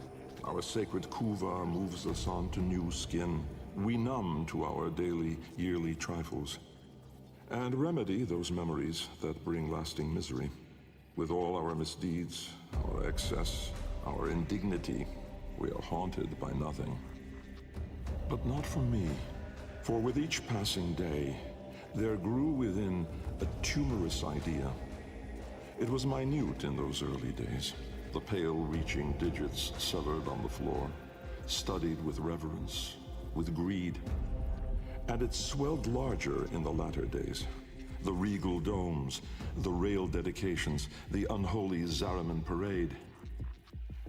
Speaker 2: Our sacred kuva moves us on to new skin. We numb to our daily, yearly trifles, and remedy those memories that bring lasting misery. With all our misdeeds, our excess, our indignity, we are haunted by nothing. But not for me, for with each passing day, there grew within a tumorous idea. It was minute in those early days, the pale-reaching digits severed on the floor, studied with reverence, with greed. And it swelled larger in the latter days. The regal domes, the rail dedications, the unholy Zariman parade.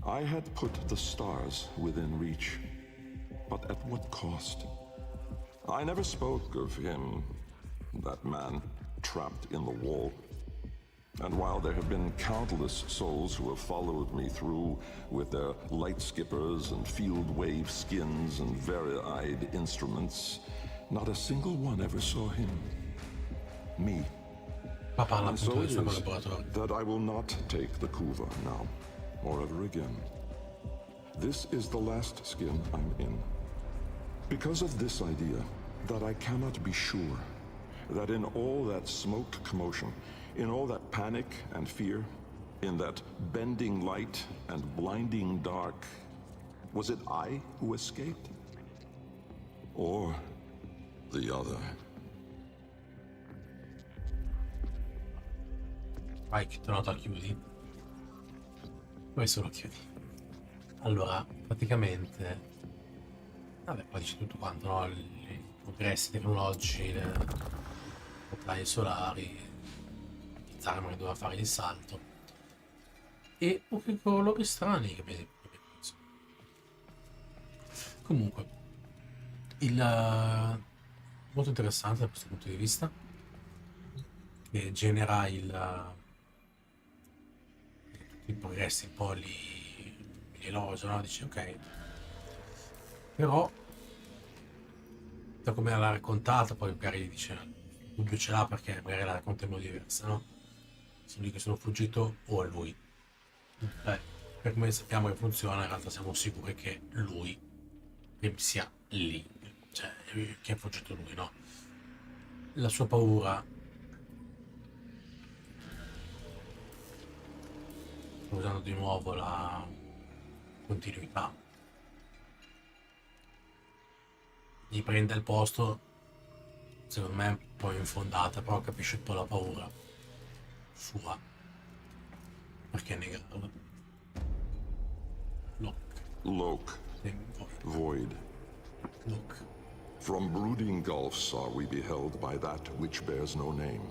Speaker 2: I had put the stars within reach, but at what cost? I never spoke of him, that man, trapped in the wall. And while there have been countless souls who have followed me through with their light skippers and field wave skins and vari-eyed instruments, not a single one ever saw him. Me. And so it is that I will not take the kuva now, or ever again. This is the last skin I'm in. Because of this idea, that I cannot be sure that in all that smoked commotion, in all that panic and fear, in that bending light and blinding dark, was it I who escaped? Or the other?
Speaker 5: Vai, che te lo chiudi. Questo lo chiudi. Allora, praticamente... Vabbè, poi dice tutto quanto, no? I progressi tecnologici, le portali solari... Zarma che doveva fare il salto e pochi colori strani che abbiamo preso. Comunque molto interessante da questo punto di vista, che genera tutti i progressi un po' li elogio, no? Dici ok, però da come l'ha raccontata poi magari dice il dubbio ce l'ha perché magari la racconta in modo diverso, no? Sono lì che sono fuggito o è lui. Per come sappiamo che funziona, in realtà siamo sicuri che lui sia lì, cioè che è fuggito lui, no? La sua paura, usando di nuovo la continuità, gli prende il posto, secondo me è un po' infondata, però capisce un po' la paura sua, perché negarla.
Speaker 2: Loc. Void.
Speaker 5: Look.
Speaker 2: From brooding gulfs are we beheld by that which bears no name.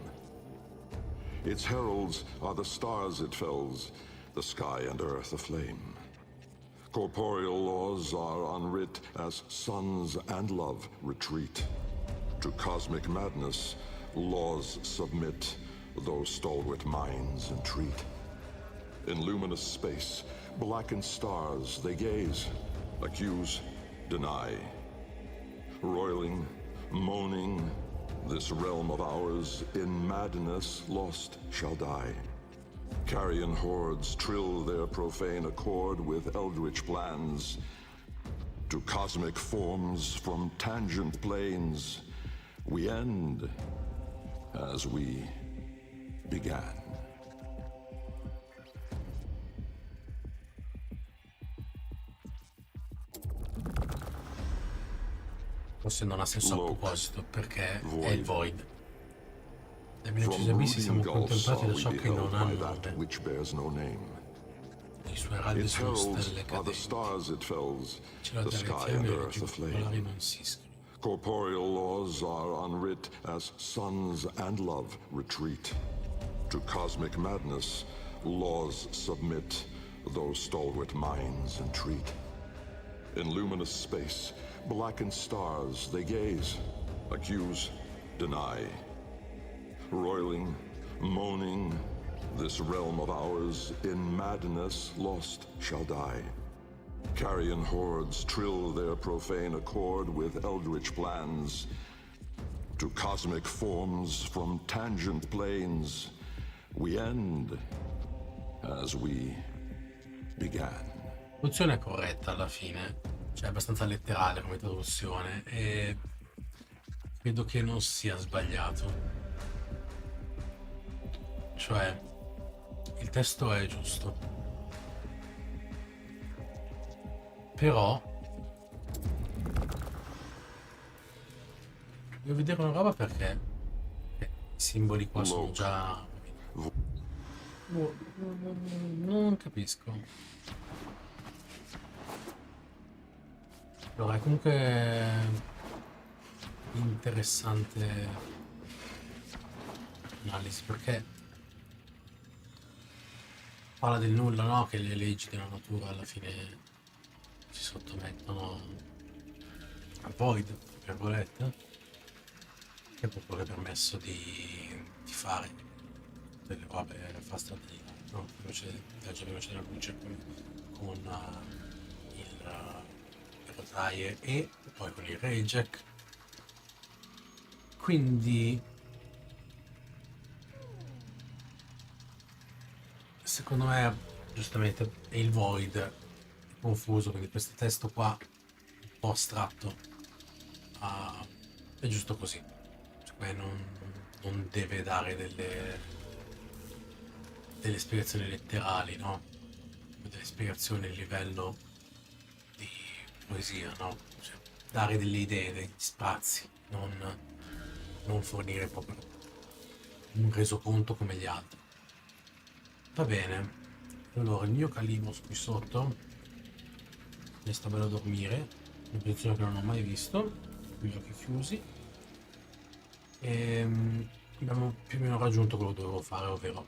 Speaker 2: Its heralds are the stars it fells, the sky and earth aflame. Corporeal laws are unwrit as suns and love retreat. To cosmic madness, laws submit, though stalwart minds entreat. In luminous space, blackened stars they gaze, accuse, deny. Roiling, moaning, this realm of ours in madness lost shall die. Carrion hordes trill their profane accord with eldritch plans. To cosmic forms from tangent planes, we end as we began.
Speaker 5: Forse non ha senso a proposito, perché è il Void. Nel 1500 abissi siamo contemplati da ciò che non ha nome. I suoi araldi sono stelle cadenti. Cielo e terra insieme e reggiocando non si iscrive.
Speaker 2: Corporeal laws are unwrit as sons and love retreat. To cosmic madness, laws submit, though stalwart minds entreat. In luminous space, blackened stars they gaze, accuse, deny. Roiling, moaning, this realm of ours in madness lost shall die. Carrion hordes trill their profane accord with eldritch plans. To cosmic forms from tangent planes, we end as we began.
Speaker 5: La traduzione è corretta alla fine, cioè è abbastanza letterale come traduzione e credo che non sia sbagliato. Cioè, il testo è giusto. Però devo vedere una roba perché i simboli qua sono già... Non capisco. Allora, è comunque interessante l'analisi perché parla del nulla, no? Che le leggi della natura alla fine si sottomettono al void, tra virgolette, che può pure permesso di fare delle robe fastidiose, no? Viaggio veloce della luce con le rotaie e poi con il rayjack. Quindi secondo me giustamente è il void è confuso, quindi questo testo qua un po' astratto è giusto così, cioè, non deve dare delle spiegazioni letterali, no? Delle spiegazioni a livello di poesia, no? Cioè, dare delle idee, degli spazi, non fornire proprio un resoconto come gli altri. Va bene, allora il mio Calimos qui sotto mi sta bello a dormire, una posizione che non ho mai visto, con gli occhi chiusi, e abbiamo più o meno raggiunto quello che dovevo fare, ovvero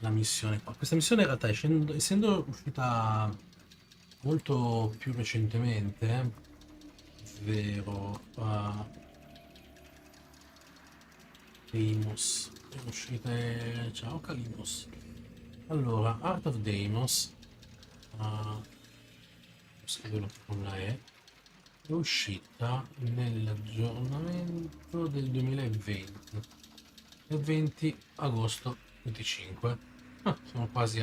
Speaker 5: la missione qua. Questa missione in realtà essendo uscita molto più recentemente, ovvero Deimos è uscita. Ciao Calimos. Allora, Art of Deimos scriverlo con la E, è uscita nell'aggiornamento del 2020, il 20 agosto 25. Siamo quasi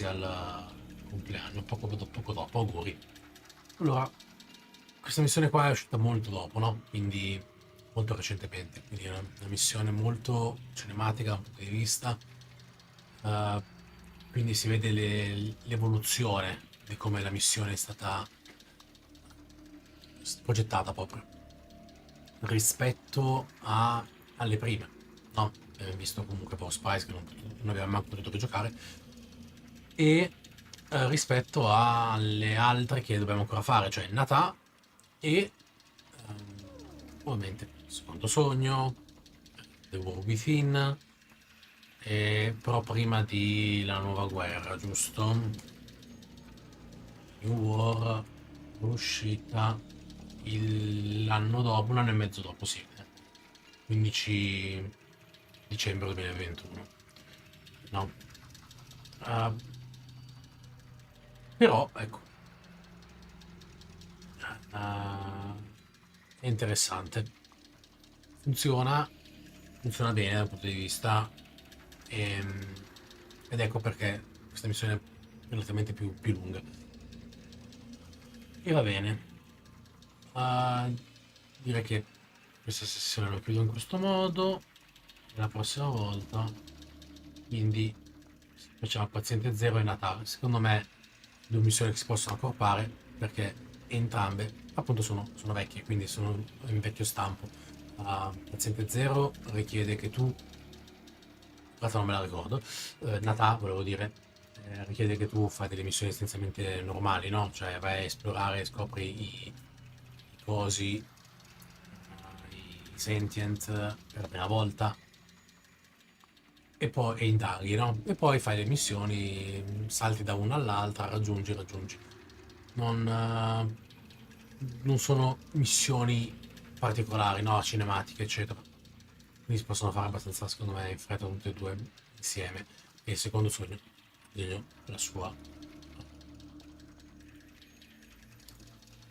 Speaker 5: al compleanno, poco dopo, auguri. Allora, questa missione qua è uscita molto dopo, no? Quindi molto recentemente, quindi è una missione molto cinematica da un punto di vista, quindi si vede l'evoluzione di come la missione è stata progettata proprio rispetto alle prime, no? Abbiamo visto comunque Power Spice che non avevamo mai potuto giocare, e rispetto alle altre che dobbiamo ancora fare, cioè Natà e ovviamente Secondo Sogno, The War Within, però prima di la nuova guerra, giusto? New War, uscita l'anno dopo, un anno e mezzo dopo, sì. 15 dicembre 2021. No. Però, ecco. È interessante. Funziona bene dal punto di vista. Ed ecco perché questa missione è relativamente più lunga. E va bene. Direi che questa sessione la chiudo in questo modo. E la prossima volta, quindi, facciamo paziente 0 e Natale. Secondo me 2 missioni che si possono accorpare, perché entrambe appunto sono vecchie, quindi sono in vecchio stampo. Paziente 0 richiede che tu, non me la ricordo, Natale volevo dire, richiede che tu fai delle missioni essenzialmente normali, no? Cioè vai a esplorare, scopri i cosi, i sentient per la prima volta, e poi indaghi, no? E poi fai le missioni, salti da una all'altra, raggiungi. Non sono missioni particolari, no? Cinematiche, eccetera. Quindi si possono fare abbastanza, secondo me, in fretta tutte e due insieme. E il secondo sogno,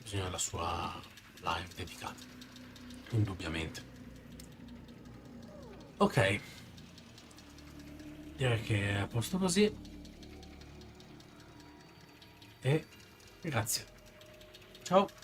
Speaker 5: bisogna la sua live dedicata, indubbiamente. Ok, direi che è a posto così, e grazie, ciao.